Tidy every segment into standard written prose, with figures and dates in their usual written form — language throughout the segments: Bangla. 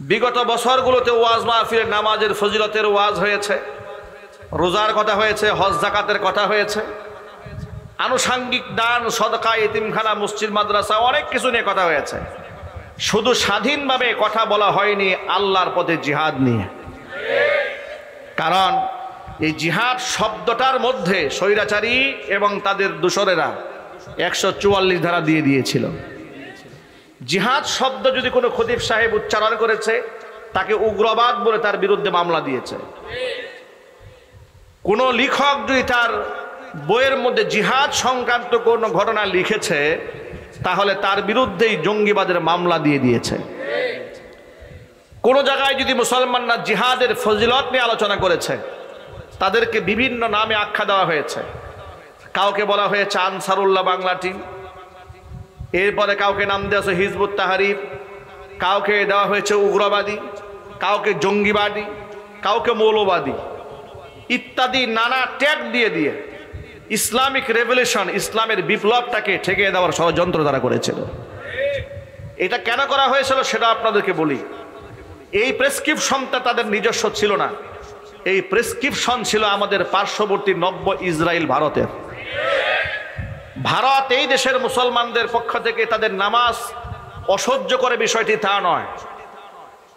বিগত বছরগুলোতে ওয়াজ মাহফিলে নামাজের ফজিলতের ওয়াজ হয়েছে, রোজার কথা হয়েছে, হজ যাকাতের কথা হয়েছে, আনুষাঙ্গিক দান, সদকা, এতিমখানা, মসজিদ, মাদ্রাসা, অনেক কিছু নিয়ে কথা হয়েছে। শুধু স্বাধীনভাবে কথা বলা হয়নি আল্লাহর পথে জিহাদ নিয়ে। কারণ এই জিহাদ শব্দটার মধ্যে স্বৈরাচারী এবং তাদের দোসরেরা 144 ধারা দিয়ে দিয়েছিল। জিহাদ শব্দ যদি কোনো খতিব সাহেব উচ্চারণ করেছে, তাকে উগ্রবাদ বলে তার বিরুদ্ধে মামলা দিয়েছে। কোনো লেখক যদি তার বইয়ের মধ্যে জিহাদ সংক্রান্ত কোনো ঘটনা লিখেছে, তাহলে তার বিরুদ্ধেই জঙ্গিবাদের মামলা দিয়ে দিয়েছে। কোনো জায়গায় যদি মুসলমানরা জিহাদের ফজিলত নিয়ে আলোচনা করেছে, তাদেরকে বিভিন্ন নামে আখ্যা দেওয়া হয়েছে। কাউকে বলা হয়েছে আনসারুল্লাহ বাংলা টিম, এরপরে কাউকে নাম দেওয়া হয়েছে হিজবুত তাহরির, কাউকে দেওয়া হয়েছে উগ্রবাদী, কাউকে জঙ্গিবাদী, কাউকে মৌলবাদী ইত্যাদি নানা ট্যাগ দিয়ে দিয়ে ইসলামিক রেভলিউশন, ইসলামের বিপ্লবটাকে ঠেকিয়ে দেওয়ার ষড়যন্ত্র তারা করেছিল। এটা কেন করা হয়েছিল সেটা আপনাদেরকে বলি। এই প্রেসক্রিপশনটা তাদের নিজস্ব ছিল না, এই প্রেসক্রিপশন ছিল আমাদের পার্শ্ববর্তী নব্য ইসরায়েল ভারতের। ভারত এই দেশের মুসলমানদের পক্ষ থেকে তাদের নামাজ অসহ্য করে বিষয়টি তা নয়।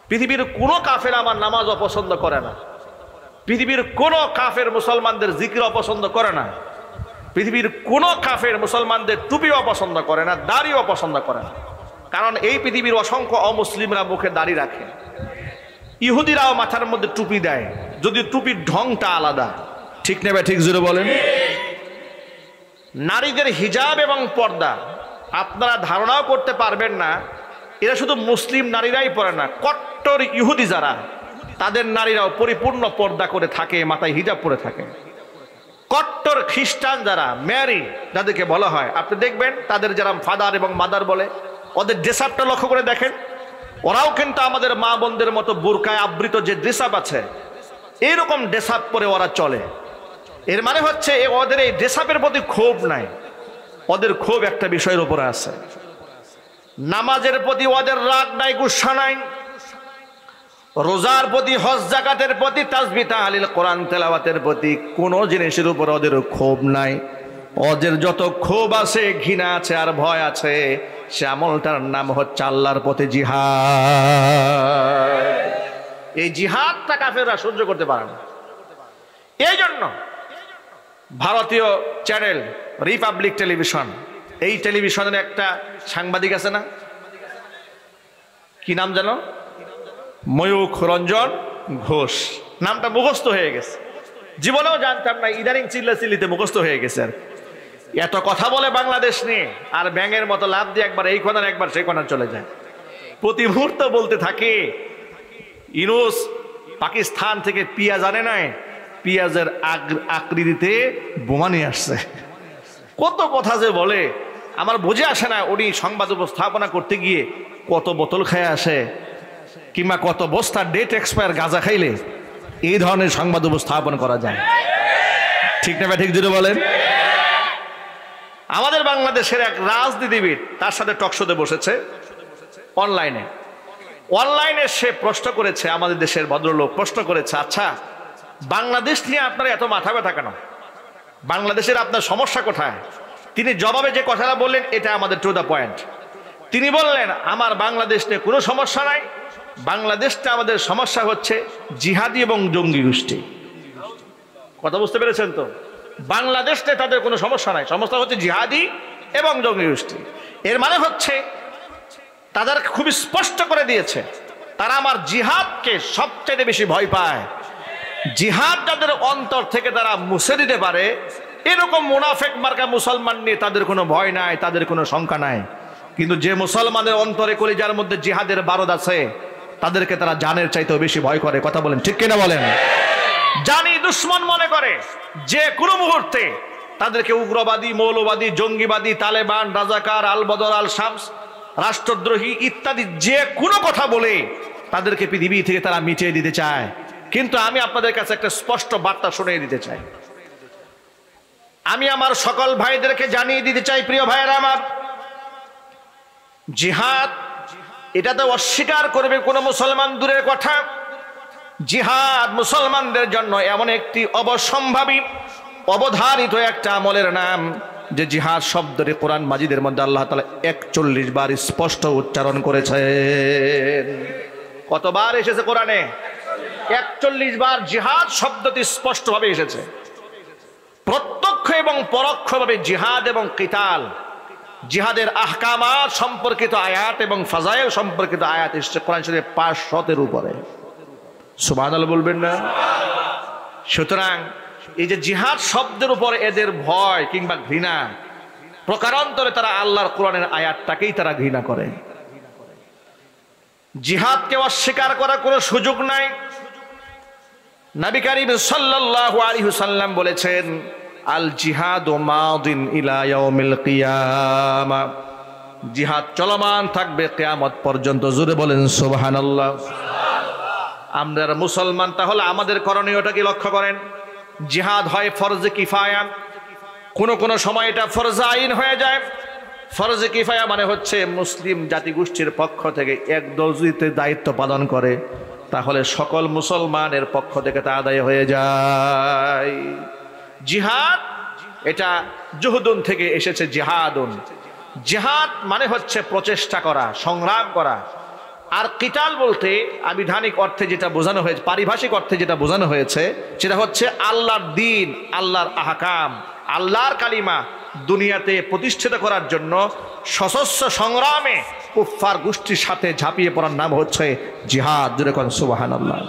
পৃথিবীর কোনো কাফের আমার নামাজ অপছন্দ করে না, পৃথিবীর কোনো কাফের মুসলমানদের জিকির অপছন্দ করে না, পৃথিবীর কোনো কাফের মুসলমানদের টুপি অপছন্দ করে না, দাড়িও অপছন্দ করে না। কারণ এই পৃথিবীর অসংখ্য অমুসলিমরা মুখে দাড়ি রাখে, ইহুদিরাও মাথার মধ্যে টুপি দেয়, যদি টুপির ঢংটা আলাদা। ঠিক নেবে ঠিক জোরে বলেন। নারীদের হিজাব এবং পর্দা আপনারা ধারণাও করতে পারবেন না, এরা শুধু মুসলিম নারীরাই পরে না, কট্টর ইহুদি যারা, তাদের নারীরাও পরিপূর্ণ পর্দা করে থাকে, মাথায় হিজাব পরে থাকে। কট্টর খ্রিস্টান যারা, ম্যারি যাদেরকে বলা হয়, আপনি দেখবেন তাদের যারা ফাদার এবং মাদার বলে, ওদের ড্রেস আপটা লক্ষ্য করে দেখেন, ওরাও কিন্তু আমাদের মা বোনদের মতো বুরকায় আবৃত যে ড্রেস আপ আছে, এইরকম ড্রেস আপ পরে ওরা চলে। এর মানে হচ্ছে ওদের এই ড্রেস আপের প্রতি ক্ষোভ নাই, ওদের ক্ষোভ একটা বিষয়ের উপরে আছে। নামাজের প্রতি ওদের রাগ নাই, গুসা নাই, রোজার প্রতি, হজ যাকাতের প্রতি, তাসবিহ তাহলিল কোরআন তেলাওয়াতের প্রতি কোনো জিনিসের উপর ওদের ক্ষোভ নাই। ওদের যত ক্ষোভ আছে, ঘৃণা আছে আর ভয় আছে, সে আমলটার নাম হচ্ছে আল্লাহর পথে জিহাদ। এই জিহাদটা কাফেররা সহ্য করতে পারে না। এই জন্য ভারতীয় চ্যানেল রিপাবলিক টেলিভিশন, এই টেলিভিশনের একটা সাংবাদিক আছে না, কি নাম জানো, ময়ূখ রঞ্জন ঘোষ, নামটা মুখস্থ হয়ে গেছে, জীবনেও জানতাম না, ইদানিং চিল্লাচিল্লিতে মুখস্থ হয়ে গেছে। আর এত কথা বলে বাংলাদেশ নিয়ে, আর ব্যাঙের মতো লাভ দিয়ে একবার এই কোণার একবার সেই কোণার চলে যায়। প্রতি মুহূর্ত বলতে থাকে ইউনূস পাকিস্তান থেকে পেঁয়াজ আনে নাই, পেঁয়াজের আকৃতিতে বোমা নিয়ে আসছে। কত কথা যে বলে আমার বুঝে আসে না। উনি সংবাদ উপস্থাপনা করতে গিয়ে কত বোতল খেয়ে আসে, কিংবা কত বস্তা ডেট এক্সপায়ার গাঁজা খাইলে এই ধরনের সংবাদ উপস্থাপন করা যায়। ঠিক না ঠিক যদি বলেন। আমাদের বাংলাদেশের এক রাজনীতিবিদ তার সাথে টকশোতে বসেছে অনলাইনে সে প্রশ্ন করেছে, আমাদের দেশের ভদ্রলোক প্রশ্ন করেছে, আচ্ছা বাংলাদেশ নিয়ে আপনার এত মাথা ব্যথা কেন, বাংলাদেশের আপনার সমস্যা কোথায়? তিনি জবাবে যে কথাটা বললেন এটা আমাদের টু দ্য পয়েন্ট। তিনি বললেন, আমার বাংলাদেশ নিয়ে কোনো সমস্যা নাই, বাংলাদেশটা আমাদের সমস্যা হচ্ছে জিহাদি এবং জঙ্গি গোষ্ঠী। কথা বুঝতে পেরেছেন তো? বাংলাদেশ নিয়ে তাদের কোনো সমস্যা নাই, সমস্যা হচ্ছে জিহাদি এবং জঙ্গি গোষ্ঠী। এর মানে হচ্ছে তাদের খুবই স্পষ্ট করে দিয়েছে, তারা আমার জিহাদকে সবচেয়ে বেশি ভয় পায়। জিহাদ যাদের অন্তর থেকে তারা মুছে দিতে পারে, এরকম মুনাফেক মার্কা মুসলমান নিয়ে তাদের কোনো ভয় নাই, তাদের কোনো শঙ্কা নাই। কিন্তু যে মুসলমানের অন্তরে কলিজার মধ্যে জিহাদের বারদ আছে, তাদেরকে তারা জানের চাইতেও বেশি ভয় করে। কথা বলেন ঠিক কিনা বলেন? জানি দুশ্মন মনে করে যে কোনো মুহূর্তে তাদেরকে উগ্রবাদী, মৌলবাদী, জঙ্গিবাদী, তালেবান, রাজাকার, আল বদর, আল শামস, রাষ্ট্রদ্রোহী ইত্যাদি যে কোনো কথা বলে তাদেরকে পৃথিবী থেকে তারা মিটিয়ে দিতে চায়। কিন্তু আমি আপনাদের কাছে একটা স্পষ্ট বার্তা শুনিয়ে দিতে চাই, আমি আমার সকল ভাইদেরকে জানিয়ে দিতে চাই, প্রিয় ভাইয়েরা আমার, জিহাদ এটাতে অস্বীকার করবে কোনো মুসলমান দূরের কথা। জিহাদ মুসলমানদের জন্য এমন একটি অবশ্যম্ভাবী অবধারিত একটা আমলের নাম যে জিহাদ শব্দটি কোরআন মাজিদের মধ্যে আল্লাহ তাআলা 41 বার স্পষ্ট উচ্চারণ করেছেন। কতবার এসেছে কোরআনে? 41 বার জিহাদ শব্দটি স্পষ্টভাবে এসেছে। প্রত্যক্ষ এবং পরোক্ষভাবে জিহাদ এবং কিতাল, জিহাদের আহকামাত সম্পর্কিত আয়াত এবং ফাজাইল সম্পর্কিত আয়াত এসেছে কোরআন শরীফে 500-এর উপরে। সুবহানাল্লাহ বলবেন না? সুতরাং এই যে জিহাদ শব্দের উপর এদের ভয় কিংবা ঘৃণা, প্রকারান্তরে তারা আল্লাহর কোরআনের আয়াতটাকেই তারা ঘৃণা করে। জিহাদকে অস্বীকার করার কোনো সুযোগ নাই। নবী করিম সাল্লাল্লাহু আলাইহি ওয়াসাল্লাম বলেছেন, আল জিহাদু মাদিন ইলা ইয়াউমিল কিয়ামা, জিহাদ চলমান থাকবে কিয়ামত পর্যন্ত। জোরে বলেন সুবহানাল্লাহ। আমরা মুসলমান, তাহলে আমাদের করণীয়টা কি লক্ষ্য করেন। জিহাদ হয় ফরজে কিফায়া, কোন সময় এটা ফরজে আইন হয়ে যায়। ফরজে কিফায়া মানে হচ্ছে মুসলিম জাতিগোষ্ঠীর পক্ষ থেকে একদল যদি দায়িত্ব পালন করে তাহলে সকল মুসলমানের পক্ষ থেকে তা আদায় হয়ে যায়। জিহাদ এটা জুহুদুন থেকে এসেছে জিহাদুন। জিহাদ মানে হচ্ছে প্রচেষ্টা করা, সংগ্রাম করা। আর কিতাল বলতে আবিধানিক অর্থে যেটা বোঝানো হয়েছে, পারিভাষিক অর্থে যেটা বোঝানো হয়েছে সেটা হচ্ছে আল্লাহর দ্বীন, আল্লাহর আহকাম, আল্লাহর কালিমা দুনিয়াতে প্রতিষ্ঠিত করার জন্য সশস্ত্র সংগ্রামে কুফফার গোষ্ঠীর সাথে ঝাঁপিয়ে পড়ার নাম হচ্ছে জিহাদ। যেরকম সুবহানাল্লাহ।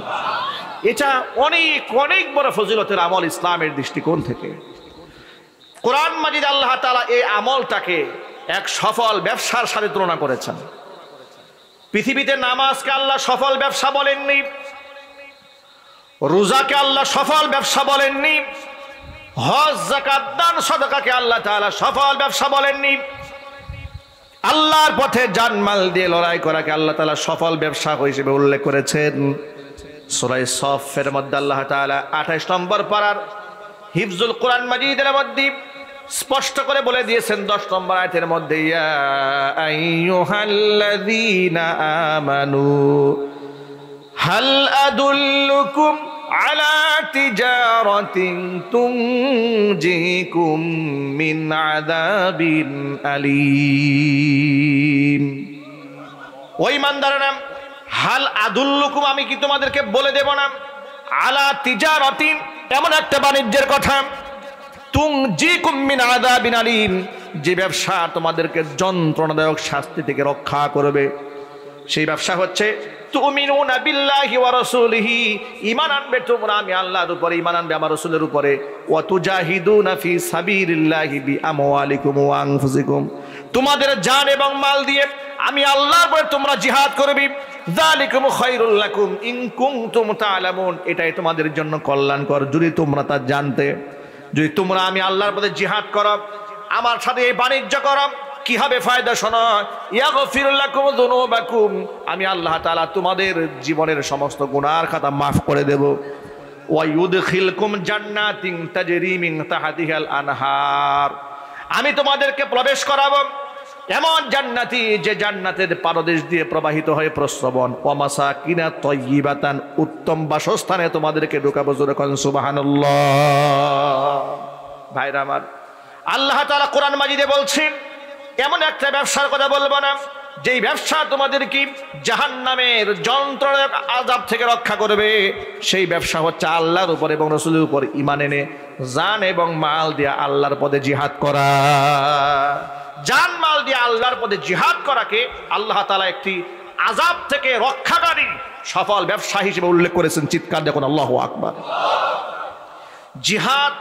এটা অনেক অনেক বড় ফজিলতের আমল ইসলামের দৃষ্টিকোণ থেকে। কোরআন মাজিদ আল্লাহ তাআলা এই আমলটাকে এক সফল ব্যবসার সাথে তুলনা করেছেন। পৃথিবীতে নামাজকে আল্লাহ সফল ব্যবসা বলেননি, রোজাকে আল্লাহ সফল ব্যবসা বলেননি, হজ যাকাত দান সাদাকাকে আল্লাহ তাআলা সফল ব্যবসা বলেননি, আল্লাহর পথে জানমাল দিয়ে লড়াই করাকে আল্লাহ তাআলা সফল ব্যবসা হিসেবে উল্লেখ করেছেন। সূরা সফের মধ্যে আল্লাহ তাআলা 28 নম্বর পারার হিফজুল কোরআন মাজিদের মধ্যে স্পষ্ট করে বলে দিয়েছেন 10 নম্বর আয়াতের মধ্যে, ইয়া আইয়ুহাল্লাযীনা আমানু হাল আদুল্লুকুম আলা তিজারাতিন তুনজিকুম মিন আযাবিন আলীম। ওই ইমানদারেরা, হাল আদুল্লুকুম, আমি কি তোমাদেরকে বলে দেব না, আলা তিজারাতিন, এমন একটা বাণিজ্যের কথা, তুনজিকুম মিন আযাবিন আলীম, যে ব্যবসা তোমাদেরকে যন্ত্রণাদায়ক শাস্তি থেকে রক্ষা করবে। সেই ব্যবসা হচ্ছে তুমিনুনা বিল্লাহি ওয়া রাসূলিহি, ঈমান আনবে তোমরা আমি আল্লাহর উপরে, ঈমান আনবে আমার রাসূলের উপরে, ওয়া তুজাহিদুনা ফি সাবিলিল্লাহি বিআমওয়ালিকুম ওয়া আনফুসিকুম, তোমাদের জান এবং মাল দিয়ে আমি আল্লাহর উপরে তোমরা জিহাদ করবে। যালিকুম খায়রুল লাকুম ইন কুনতুম তা'লামুন, এটাই তোমাদের জন্য কল্যাণকর যদি তোমরা তা জানতে। যদি তোমরা আমি আল্লাহর পথে জিহাদ করো, আমার সাথে এই বাণিজ্য করো, কি হবে ফায়দা শোনো, ইয়াগফির লাকুম যুনুবাকুম, আমি আল্লাহ তাআলা তোমাদের জীবনের সমস্ত গুনার খাতা মাফ করে দেব। ওয়া ইউদখিলকুম জান্নাতিন তাজরি মিন তাহতিহাল আনহার, আমি তোমাদেরকে প্রবেশ করাবো এমন জান্নাতি যে জান্নাতের পাদদেশ দিয়ে প্রবাহিত হয়ে প্রস্রবণ, ওয়া মাসাকিনা তাইয়্যিবাতান, উত্তম বাসস্থানে তোমাদেরকে ঢোকাবো। যেরকম সুবহানাল্লাহ। ভাইরা আমার, আল্লাহ তাআলা কোরআন মাজিদে বলছেন এমন একটা ব্যবসার কথা বলবো না যেই ব্যবসা তোমাদেরকে জাহান্নামের যন্ত্রণার আযাব থেকে রক্ষা করবে। সেই ব্যবসা হচ্ছে আল্লাহর উপর এবং রাসূলের উপর ঈমান এনে জান এবং মাল দিয়ে আল্লাহর পথে জিহাদ করা। জান মাল দিয়ে আল্লাহর পথে জিহাদ করাকে আল্লাহ তাআলা একটি আযাব থেকে রক্ষাকারী সফল ব্যবসা হিসেবে উল্লেখ করেছেন। চিৎকার দেখুন, আল্লাহু আকবার। জিহাদ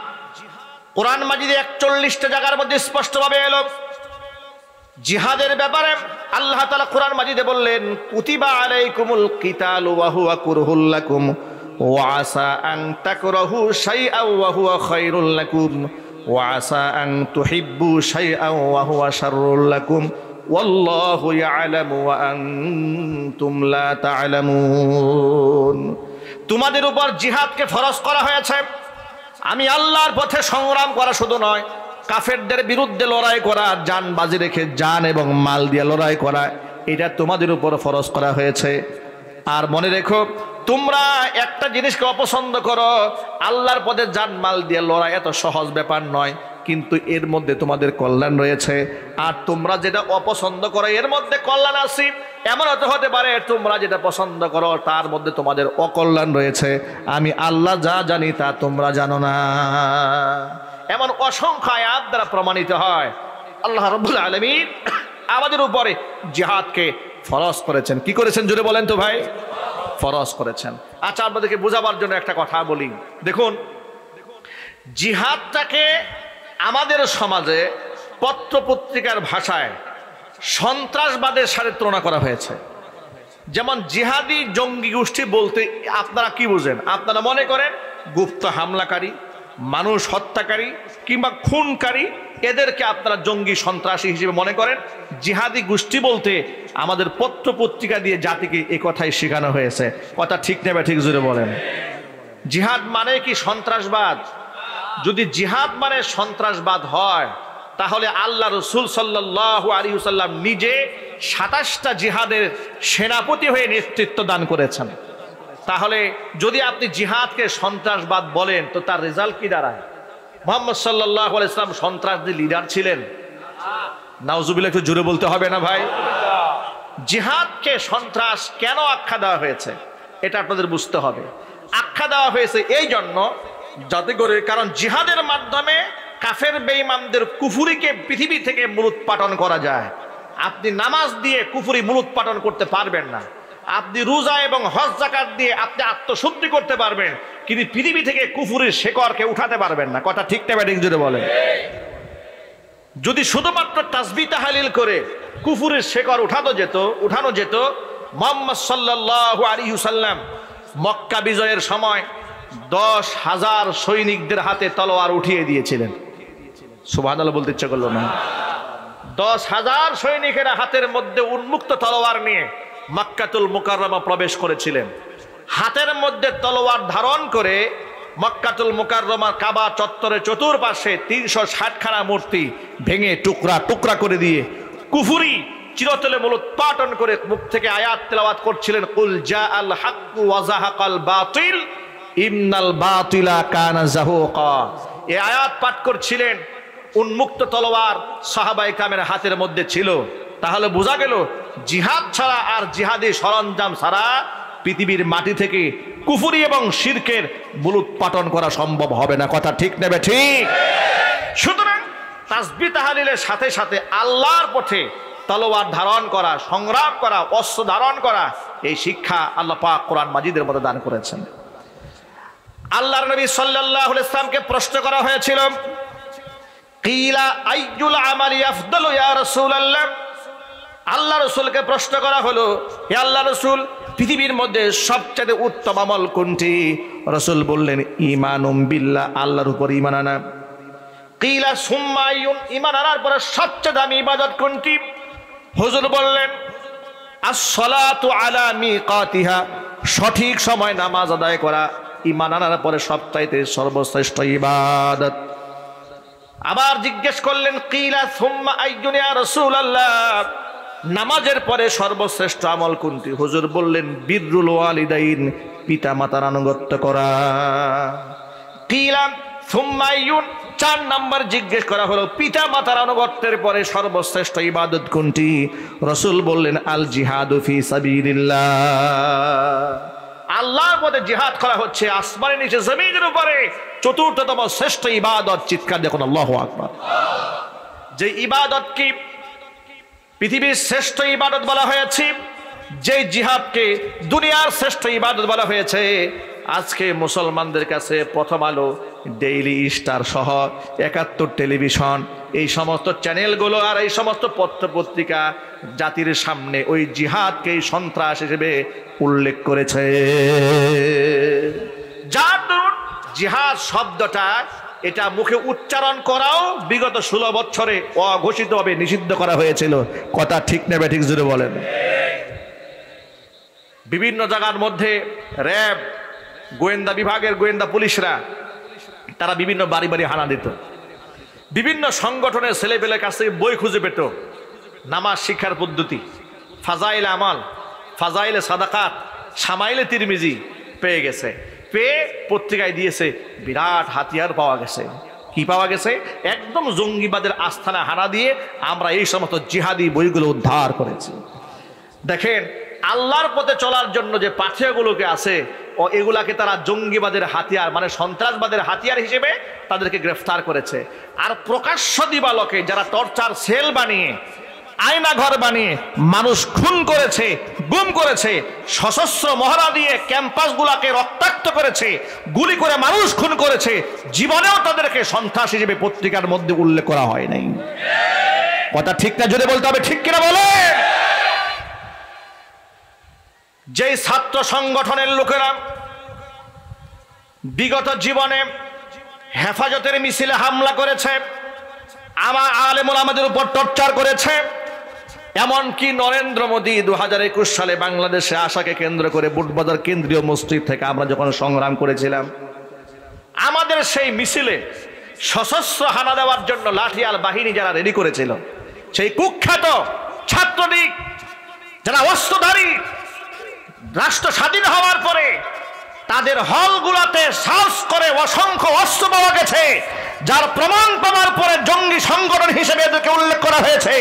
কোরআন মাজিদে 41টা জায়গার মধ্যে স্পষ্টভাবে এলো। জিহাদের ব্যাপারে আল্লাহ তাআলা কোরআন মাজিদে বললেন, কুতিবা আলাইকুমুল কিতালু ওয়া হুয়া কুরহুল লাকুম ওয়া আসা আন তাকরাহু শাইআন ওয়া হুয়া খায়রুল লাকুম ওয়া আসা আন তুহিব্বু শাইআন ওয়া হুয়া শাররুল লাকুম ওয়াল্লাহু ইয়ালামু ওয়া আনতুম লা তা'লামুন। তোমাদের উপর জিহাদকে ফরজ করা হয়েছে। আমি আল্লাহর পথে সংগ্রাম করা শুধু নয়, কাফেরদের বিরুদ্ধে লড়াই করা, জান বাজি রেখে জান এবং মাল দিয়ে লড়াই করা, এটা তোমাদের উপর ফরজ করা হয়েছে। আর মনে রেখো, তোমরা একটা জিনিসকে অপছন্দ করো, আল্লাহর পথে জানমাল দিয়ে লড়াই এত সহজ ব্যাপার নয়, কিন্তু এর মধ্যে তোমাদের কল্যাণ রয়েছে। আর তোমরা যেটা অপছন্দ করো এর মধ্যে কল্যাণ আছে, এমন হতে পারে তোমরা যেটা পছন্দ করো তার মধ্যে তোমাদের অকল্যাণ রয়েছে। আমি আল্লাহ যা জানি তা তোমরা জানো না। এমন অসংখ্য আয়াত দ্বারা প্রমাণিত হয় আল্লাহ রাব্বুল আলামিন আমাদের উপরে জিহাদকে ফরজ করেছেন। কি করেছেন জোরে বলেন তো ভাই? ফরজ করেছেন। আচ্ছা, আপনাদেরকে বোঝাবার জন্য একটা কথা বলি। দেখুন, জিহাদটাকে আমাদের সমাজে পত্রপত্রিকার ভাষায় সন্ত্রাসবাদের সাথে তুলনা করা হয়েছে। যেমন জিহাদি জঙ্গি গোষ্ঠী বলতে আপনারা কি বুঝেন? আপনারা মনে করেন গুপ্ত হামলাকারী, মানুষ হত্যাকারী কিংবা খুনকারী, এদেরকে আপনারা জঙ্গি সন্ত্রাসী হিসেবে মনে করেন। জিহাদি গোষ্ঠী বলতে আমাদের পত্রপত্রিকা দিয়ে জাতিকে এই কথাই শেখানো হয়েছে। কথা ঠিক নেবে ঠিক জোরে বলেন। জিহাদ মানে কি সন্ত্রাসবাদ? যদি জিহাদ মানে সন্ত্রাসবাদ হয় তাহলে আল্লাহ রসুল সাল্লাল্লাহু আলাইহি ওয়াসাল্লাম নিজে ২৭টা জিহাদের সেনাপতি হয়ে নেতৃত্ব দান করেছেন। তাহলে যদি আপনি জিহাদকে সন্ত্রাসবাদ বলেন তো তার রেজাল্ট কি দাঁড়ায়? মুহাম্মদ সাল্লাল্লাহু আলাইহি ওয়াসাল্লাম সন্ত্রাসী লিডার ছিলেন? নাউজুবিল্লাহ, একটু জোরে বলতে হবে না ভাই? জিহাদকে সন্ত্রাস কেন আখ্যা দেওয়া হয়েছে এটা আপনাদের বুঝতে হবে। আখ্যা দেওয়া হয়েছে এই জন্য যাতে করে, কারণ জিহাদের মাধ্যমে কাফের বেঈমানদের কুফুরিকে পৃথিবী থেকে মূলোৎপাটন করা যায়। আপনি নামাজ দিয়ে কুফুরি মূলোৎপাটন করতে পারবেন না, আপনি রোজা এবং হজ যাকাত দিয়ে আপনি আত্মশুদ্ধি করতে পারবেন, কিন্তু পৃথিবী থেকে কুফুরির শেকড়কে উঠাতে পারবেন না। কথা ঠিক না ব্যাটিং জুড়ে বলেন? যদি শুধুমাত্র তাসবিহ তাহলিল করে কুফুরির শেকড় উঠানো যেত, মুহাম্মদ সাল্লাল্লাহু আলাইহি ওয়াসাল্লাম মক্কা বিজয়ের সময় 10,000 সৈনিকদের হাতে তলোয়ার উঠিয়ে দিয়েছিলেন। সুবহানাল্লাহ বলতে ইচ্ছা করলো না? 10,000 সৈনিকেরা হাতের মধ্যে উন্মুক্ত তলোয়ার নিয়ে মক্কাতুল মুকাররমা প্রবেশ করেছিলেন। হাতের মধ্যে তলোয়ার ধারণ করে মক্কাতুল মুকাররমার কাবা চত্বরে চতুর্পাশে 360খানা মূর্তি ভেঙে টুকরা টুকরা করে দিয়ে কুফরি চিরতলে মূলোৎপাটন করে মুখ থেকে আয়াত তেলাওয়াত করছিলেন, কুল জাআল হাক্কু ওয়া যাহাকাল বাতিল ইন্নাল বাতিলা কানা যাহুকা। এই আয়াত পাঠ করছিলেন, উন্মুক্ত তলোয়ার সাহাবায়ে কেরামের হাতের মধ্যে ছিল। তাহলে বোঝা গেল জিহাদ ছাড়া আর জিহাদি সরঞ্জাম ছাড়া পৃথিবীর মাটি থেকে কুফরি এবং শিরকের মূলোৎপাটন করা সম্ভব হবে না। কথা ঠিক নেবে ঠিক? সুতরাং তাসবিহ তাহলিলের সাথে সাথে আল্লাহর পথে তলোয়ার ধারণ করা, সংগ্রাম করা, অস্ত্র ধারণ করা, এই শিক্ষা আল্লাহ পাক কোরআন মাজিদের মধ্যে দান করেছেন। আল্লাহর নবী সাল্লাল্লাহু আলাইহি ওয়াসাল্লামকে প্রশ্ন করা হয়েছিল, কিলা আইয়ুল আমালি আফদালু ইয়া রাসূলুল্লাহ। আল্লাহ রাসূলকে প্রশ্ন করা হলো, হে আল্লাহ রাসূল, পৃথিবীর মধ্যে সবচেয়ে উত্তম আমল কোনটি? রাসূল বললেন, ঈমানুম বিল্লাহ, আল্লাহর উপর ঈমান আনা। কিলা সুম্মা আইয়ুন, ঈমান আনার পরে সবচেয়ে দামি ইবাদত কোনটি? হুজুর বললেন, আস-সালাতু আলা মিকাতিহা, সঠিক সময় নামাজ আদায় করা ঈমান আনার পরে সবচাইতে সর্বশ্রেষ্ঠ ইবাদত। আবার জিজ্ঞেস করলেন, কিলা সুম্মা আইয়ুন ইয়া রাসূলুল্লাহ, নামাজের পরে সর্বশ্রেষ্ঠ আমল কোনটি? হুজুর বললেন, বিররুল ওয়ালিদাইন, পিতা মাতার আনুগত্য করা। কিলা সুম্মা আইয়ুন, 4 নাম্বার জিজ্ঞেস করা হলো, পিতা মাতার আনুগত্যের পরে সর্বশ্রেষ্ঠ ইবাদত কোনটি? রাসূল বললেন, আল জিহাদু ফি সাবিলিল্লাহ, আল্লাহর পথে জিহাদ করা হচ্ছে আসমানের নিচে জমিনের উপরে চতুর্থতম শ্রেষ্ঠ ইবাদত। চিৎকার দেখুন আল্লাহু আকবার। যে ইবাদত কি পৃথিবীর শ্রেষ্ঠ ইবাদত বলা হয়েছে, যে জিহাদকে দুনিয়ার শ্রেষ্ঠ ইবাদত বলা হয়েছে, আজকে মুসলমানদের কাছে প্রথম আলো, ডেইলি স্টার সহ 71 টেলিভিশন, এই সমস্ত চ্যানেলগুলো আর এই সমস্ত পত্রপত্রিকা জাতির সামনে ওই জিহাদকে সন্ত্রাস হিসেবে উল্লেখ করেছে। যার দরুন জিহাদ শব্দটা এটা মুখে উচ্চারণ করাও বিগত 16 বছরে অঘোষিতভাবে নিষিদ্ধ করা হয়েছিল। কথা ঠিক নেবে ঠিক জুড়ে বলেন? বিভিন্ন জায়গার মধ্যে র্যাব, গোয়েন্দা বিভাগের গোয়েন্দা পুলিশরা তারা বিভিন্ন বাড়ি বাড়ি হানা দিত, বিভিন্ন সংগঠনের ছেলেপেলের কাছে বই খুঁজে পেত, নামাজ শিক্ষার পদ্ধতি, ফাজাইল আমাল, ফাজাইলে সাদাকাত, শামাইলে তিরমিজি পেয়ে গেছে। পেয়ে পত্রিকায় দিয়েছে বিরাট হাতিয়ার পাওয়া গেছে। কি পাওয়া গেছে? একদম জঙ্গিবাদের আস্থানা হানা দিয়ে আমরা এই সমস্ত জিহাদি বইগুলো উদ্ধার করেছি। দেখেন, আল্লাহর পথে চলার জন্য যে পাথেয়গুলোকে আছে ও এগুলাকে তারা জঙ্গিবাদের হাতিয়ার মানে সন্ত্রাসবাদের হাতিয়ার হিসেবে তাদেরকে গ্রেফতার করেছে। আর প্রকাশ্য দিবালোকে যারা টর্চার সেল বানিয়ে, আয়না ঘর বানিয়ে মানুষ খুন করেছে, গুম করেছে, সশস্ত্র মহড়া দিয়ে ক্যাম্পাসগুলোকে রক্তাক্ত করেছে, গুলি করে মানুষ খুন করেছে, জীবনেও তাদেরকে সন্ত্রাস হিসেবে পত্রিকার মধ্যে উল্লেখ করা হয় নাই। কথা ঠিক না জোরে বলতে হবে, ঠিক কিনা বলে? যেই ছাত্র সংগঠনের লোকেরা বিগত জীবনে হেফাজতের মিছিলে হামলা করেছে, আমার আলেম ওলামাদের উপর টর্চার করেছে, এমনকি নরেন্দ্র মোদী 2021 সালে বাংলাদেশে আসাকে কেন্দ্র করে বুটবাজার কেন্দ্রীয় মসজিদ থেকে আমরা যখন সংগ্রাম করেছিলাম, আমাদের সেই মিছিলে সশস্ত্র হানা দেওয়ার জন্য লাঠিয়াল বাহিনী যারা রেডি করেছিল, সেই কুখ্যাত ছাত্রলীগ যারা অস্ত্রধারী, রাষ্ট্র স্বাধীন হওয়ার পরে তাদের হলগুলোতে সাহস করে অসংখ্য অস্ত্র পাওয়া গেছে, যার প্রমাণ পাওয়ার পরে জঙ্গি সংগঠন হিসেবে এদেরকে উল্লেখ করা হয়েছে।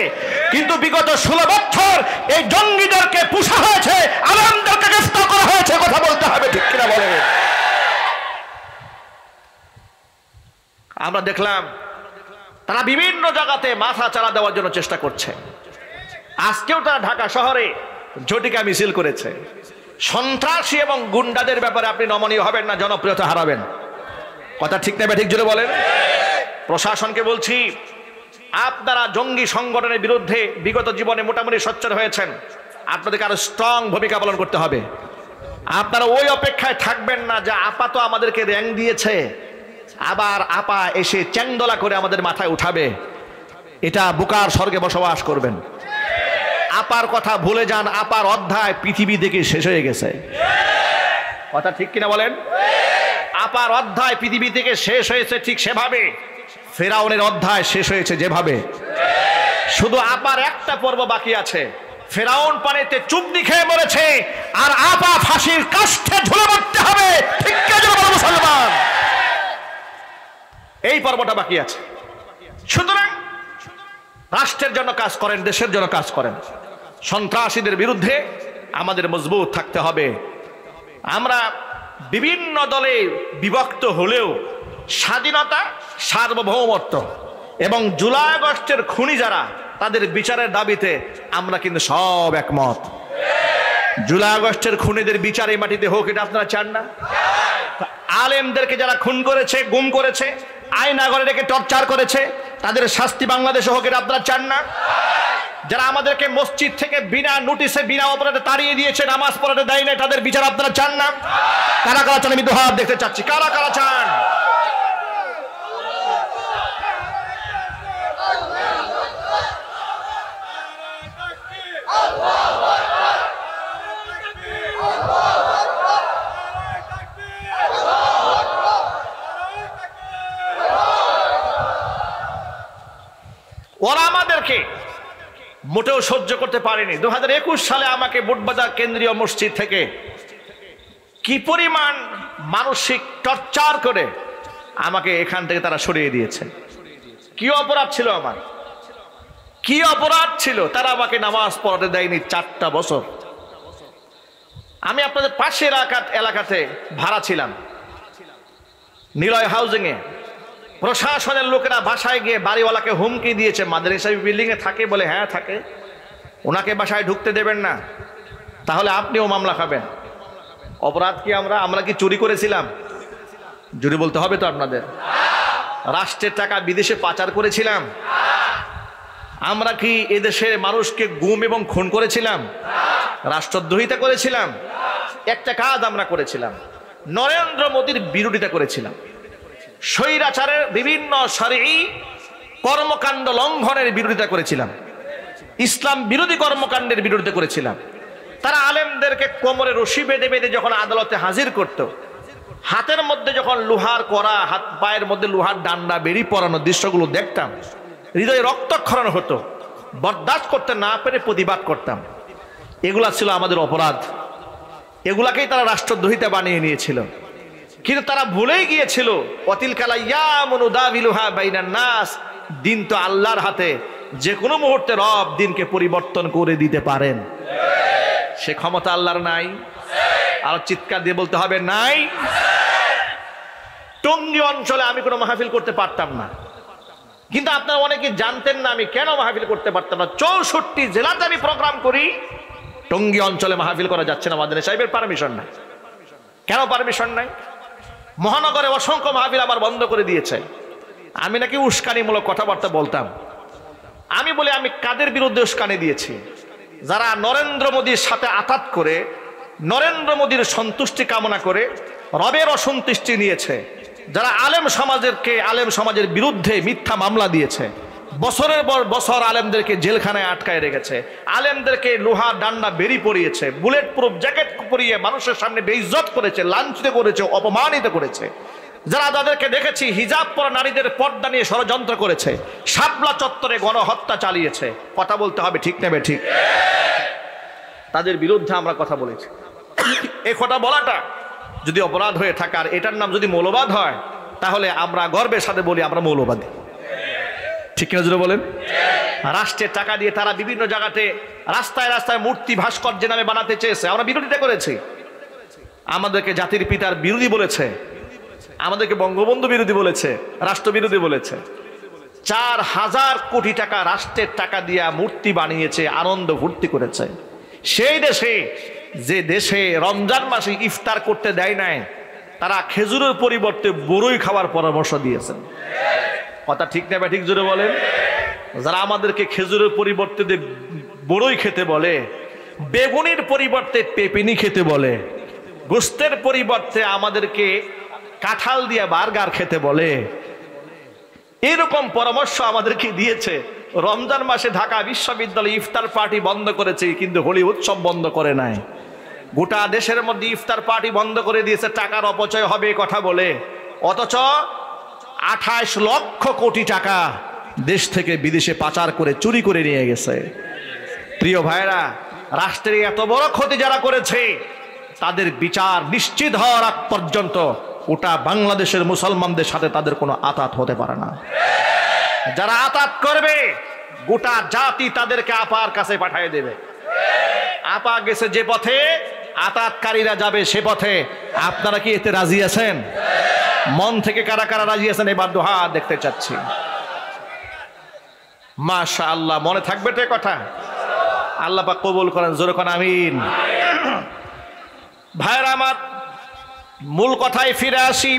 কিন্তু বিগত 16 বছর এই জঙ্গিদেরকে পুষা হয়েছে, আলেমদেরকে গ্রেফতার করা হয়েছে। কথা বলতে হবে, ঠিক কিনা বলে? আমরা দেখলাম তারা বিভিন্ন জায়গাতে মাথা চারা দেওয়ার জন্য চেষ্টা করছে। আজকেও তারা ঢাকা শহরে ঝটিকা মিছিল করেছে। সন্ত্রাসী এবং গুন্ডাদের ব্যাপারে আপনি নমনীয় হবেন না, জনপ্রিয়তা হারাবেন। কথা ঠিক নেবে, ঠিক জোরে বলেন। প্রশাসনকে বলছি, আপনারা জঙ্গি সংগঠনের বিরুদ্ধে বিগত জীবনে মোটামুটি সোচ্চার হয়েছেন, আপনাদেরকে আরো স্ট্রং ভূমিকা পালন করতে হবে। আপনারা ওই অপেক্ষায় থাকবেন না যে আপা তো আমাদেরকে র্যাঙ্ক দিয়েছে, আবার আপা এসে চ্যাংদোলা করে আমাদের মাথায় উঠাবে, এটা বুকার স্বর্গে বসবাস করবেন। আপার কথা ভুলে যান, আপার অধ্যায় পৃথিবী থেকে শেষ হয়ে গেছে। কথা ঠিক কিনা বলেন? আপার অধ্যায় পৃথিবী থেকে শেষ হয়েছে ঠিক সেভাবে ফেরাউনের অধ্যায় শেষ হয়েছে যেভাবে। শুধু আপার একটা পর্ব বাকি আছে। ফেরাউন পানিতে চুবনি খেয়ে মরেছে, আর আপা ফাঁসির কাষ্ঠে ঝুলে মরতে হবে। ঠিক কিনা মুসলমান? এই পর্বটা বাকি আছে। সুতরাং রাষ্ট্রের জন্য কাজ করেন, দেশের জন্য কাজ করেন। সন্ত্রাসীদের বিরুদ্ধে আমাদের মজবুত থাকতে হবে। আমরা বিভিন্ন দলে বিভক্ত হলেও স্বাধীনতা, সার্বভৌমত্ব এবং জুলাই আগস্টের খুনি যারা, তাদের বিচারের দাবিতে আমরা কিন্তু সব একমত। জুলাই আগস্টের খুনিদের বিচার এই মাটিতে হোক, এটা আপনারা চান না? আলেমদেরকে যারা খুন করেছে, গুম করেছে, আয়নাঘরে রেখে টর্চার করেছে, তাদের শাস্তি বাংলাদেশে হোক, এটা আপনারা চান না? যারা আমাদেরকে মসজিদ থেকে বিনা নোটিশে, বিনা অপরাধে তাড়িয়ে দিয়েছে, নামাজ পড়াতে দেয় না, তাদের বিচার আপনারা চান না? কারা কারা চান? আমি দুহাত দেখতে চাচ্ছি, কারা কারা চান? ওরা আমাদেরকে মোটেও সহ্য করতে পারেনি। 2021 সালে আমাকে বুটবাজার কেন্দ্রীয় মসজিদ থেকে কি পরিমাণ মানসিক টর্চার করে আমাকে এখান থেকে তারা সরিয়ে দিয়েছে। কি অপরাধ ছিল আমার? কি অপরাধ ছিল? তারা আমাকে নামাজ পড়াতে দেয়নি 4টা বছর। আমি আপনাদের পাশের এলাকাতে ভাড়া ছিলাম, নিলয় হাউজিং এ। প্রশাসনের লোকেরা বাসায় গিয়ে বাড়িওয়ালাকে হুমকি দিয়েছে, মাদ্রাসা বিল্ডিং এ থাকে বলে, হ্যাঁ থাকে, ওনাকে বাসায় ঢুকতে দেবেন না, তাহলে আপনিও মামলা খাবেন। অপরাধ কি? আমরা কি চুরি করেছিলাম? চুরি বলতে হবে তো আপনাদের। রাষ্ট্রের টাকা বিদেশে পাচার করেছিলাম? আমরা কি এদেশের মানুষকে গুম এবং খুন করেছিলাম? রাষ্ট্রদ্রোহিতা করেছিলাম? একটা কাজ আমরা করেছিলাম, নরেন্দ্র মোদীর বিরোধিতা করেছিলাম। স্বৈরাচারের বিভিন্ন শরঈ কর্মকাণ্ড লঙ্ঘনের বিরোধিতা করেছিলাম, ইসলাম বিরোধী কর্মকাণ্ডের বিরোধিতা করেছিলাম। তারা আলেমদেরকে কোমরে রশি বেঁধে বেঁধে যখন আদালতে হাজির করত, হাতের মধ্যে যখন লোহার কড়া, হাত পায়ের মধ্যে লোহার ডান্ডা বেরিয়ে পড়ানোর দৃশ্যগুলো দেখতাম, হৃদয়ে রক্তক্ষরণ হতো। বরদাস্ত করতে না পেরে প্রতিবাদ করতাম। এগুলা ছিল আমাদের অপরাধ, এগুলাকেই তারা রাষ্ট্রদ্রোহিতা বানিয়ে নিয়েছিল। কিন্তু তারা ভুলেই গিয়েছিল দিন তো আল্লাহর হাতে, যে কোনো মুহূর্তে রব দিনকে পরিবর্তন করে দিতে পারেন। সে ক্ষমতা আল্লাহর নাই? আর চিৎকার দিয়ে বলতে হবে নাই। টঙ্গী অঞ্চলে আমি কোনো মাহফিল করতে পারতাম না, কিন্তু আপনারা অনেকে জানতেন না আমি কেন মাহফিল করতে পারতাম না। 64 জেলাতে আমি প্রোগ্রাম করি, টঙ্গী অঞ্চলে মাহফিল করা যাচ্ছে না, মাদানী সাহেবের পারমিশন নাই। কেন পারমিশন নাই? মহানগরে অসংখ্য মাহফিল আবার বন্ধ করে দিয়েছে। আমি নাকি উস্কানিমূলক কথাবার্তা বলতাম। আমি বলি আমি কাদের বিরুদ্ধে উস্কানি দিয়েছি? যারা নরেন্দ্র মোদীর সাথে আঘাত করে, নরেন্দ্র মোদীর সন্তুষ্টি কামনা করে রবের অসন্তুষ্টি নিয়েছে, যারা আলেম সমাজের বিরুদ্ধে মিথ্যা মামলা দিয়েছে, বছরের পর বছর আলেমদেরকে জেলখানায় আটকায় রেখেছে, আলেমদেরকে লোহা ডান্ডা বেরি পরিয়েছে, বুলেট প্রুফ জ্যাকেট পরিয়ে মানুষের সামনে বেইজ্জত করেছে, লাঞ্ছিত করেছে, অপমানিত করেছে, যারা তাদেরকে দেখেছি হিজাব পরা নারীদের পর্দা নিয়ে ষড়যন্ত্র করেছে, শাপলা চত্বরে গণহত্যা চালিয়েছে। কথা বলতে হবে ঠিক নেবে ঠিক, তাদের বিরুদ্ধে আমরা কথা বলেছি। এই কথা বলাটা যদি অপরাধ হয়ে থাকে আর এটার নাম যদি মৌলবাদ হয়, তাহলে আমরা গর্বের সাথে বলি আমরা মৌলবাদী। ঠিক কিনা জোরে বলেন? রাষ্ট্রের টাকা দিয়ে তারা বিভিন্ন জায়গাতে রাস্তায় রাস্তায় মূর্তি ভাস্কর্যের নামে বানাতে চেয়েছে, আমরা বিরোধিতা করেছি। আমাদেরকে জাতির পিতার বিরোধী বলেছে, আমাদেরকে বঙ্গবন্ধু বিরোধী বলেছে, রাষ্ট্র বিরোধী বলেছে। 4000 কোটি টাকা রাষ্ট্রের টাকা দিয়া মূর্তি বানিয়েছে, আনন্দ ফুর্তি করেছে। সেই দেশে, যে দেশে রমজান মাসে ইফতার করতে দেয় নাই, তারা খেজুরের পরিবর্তে বড়ই খাওয়ার পরামর্শ দিয়েছেন। কথা ঠিক না ঠিক জোরে বলেন? যারা আমাদেরকে খেজুরের পরিবর্তে বড়ই খেতে বলে, বেগুনির পরিবর্তে পেপিনি খেতে বলে, গোস্তের পরিবর্তে আমাদেরকে কাঁঠাল দিয়ে বার্গার খেতে বলে, এরকম পরামর্শ আমাদেরকে দিয়েছে। রমজান মাসে ঢাকা বিশ্ববিদ্যালয়ে ইফতার পার্টি বন্ধ করেছে, কিন্তু হোলি উৎসব বন্ধ করে নাই। গোটা দেশের মধ্যে ইফতার পার্টি বন্ধ করে দিয়েছে, টাকার অপচয় হবে কথা বলে। অথচ 28 লক্ষ কোটি টাকা দেশ থেকে বিদেশে পাচার করে চুরি করে নিয়ে গেছে। প্রিয় ভাইরা, রাষ্ট্রের এত বড় ক্ষতি যারা করেছে, তাদের বিচার নিশ্চিত হওয়ার আগ পর্যন্ত ওটা বাংলাদেশের মুসলমানদের সাথে তাদের কোনো আতাত হতে পারে না। যারা আতাত করবে, গোটা জাতি তাদেরকে আপার কাছে পাঠিয়ে দেবে। আপা গেছে যে পথে, আতাতকারীরা যাবে সে পথে। আপনারা কি এতে রাজি আছেন? মন থেকে কারা কারা রাজি আছেন? এবার দুহাত দেখতে চাচ্ছি। মাশাআল্লাহ, মনে থাকবে তো কথা? আল্লাহ পাক কবুল করেন, জোরে কোন আমিন। ভাইরা আমার, মূল কথায় ফিরে আসি।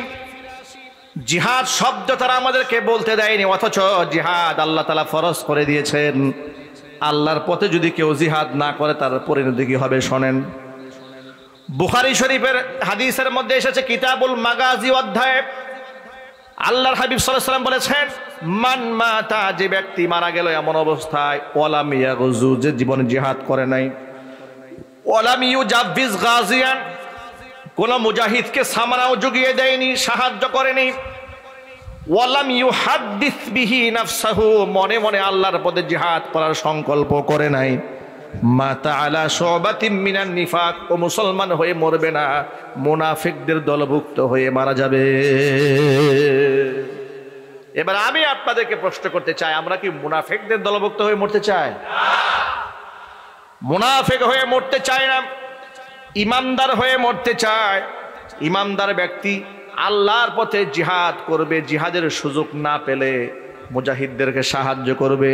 জিহাদ শব্দ তারা আমাদেরকে বলতে দেয়নি, অথচ জিহাদ আল্লাহ তাআলা ফরজ করে দিয়েছেন। আল্লাহর পথে যদি কেউ জিহাদ না করে, তার পরিণতি কি হবে শোনেন। বুখারী শরীফের হাদিসের মধ্যে এসেছে, কিতাবুল মাগাজি অধ্যায়ে আল্লাহর হাবিব সাল্লাল্লাহু আলাইহি ওয়াসাল্লাম বলেছেন, মান মাতা, যে ব্যক্তি মারা গেল এমন অবস্থায়, ওয়ালাম ইয়াগজু, যে জীবনে জিহাদ করে নাই, ওয়ালাম ইউজাবিজ গাজিয়ান, কোন মুজাহিদকে সামরাও জুগিয়ে দেয়নি, সাহায্য করেনি, ওয়ালাম ইউহাদ্দিস বিহি নাফসাহু, মনে মনে আল্লাহর পথে জিহাদ করার সংকল্প করে নাই, মাতা আলা শুবাতিম মিনান নিফাক, ও মুসলমান হয়ে মরবে না, মুনাফিকদের দলভুক্ত হয়ে মারা যাবে। এবার আমি আপনাদেরকে প্রশ্ন করতে চাই, আমরা কি মুনাফিকদের দলভুক্ত হয়ে মরতে চাই? মুনাফিক হয়ে মরতে চাই না, ইমানদার হয়ে মরতে চায়। ইমানদার ব্যক্তি আল্লাহর পথে জিহাদ করবে, জিহাদের সুযোগ না পেলে মুজাহিদদেরকে সাহায্য করবে।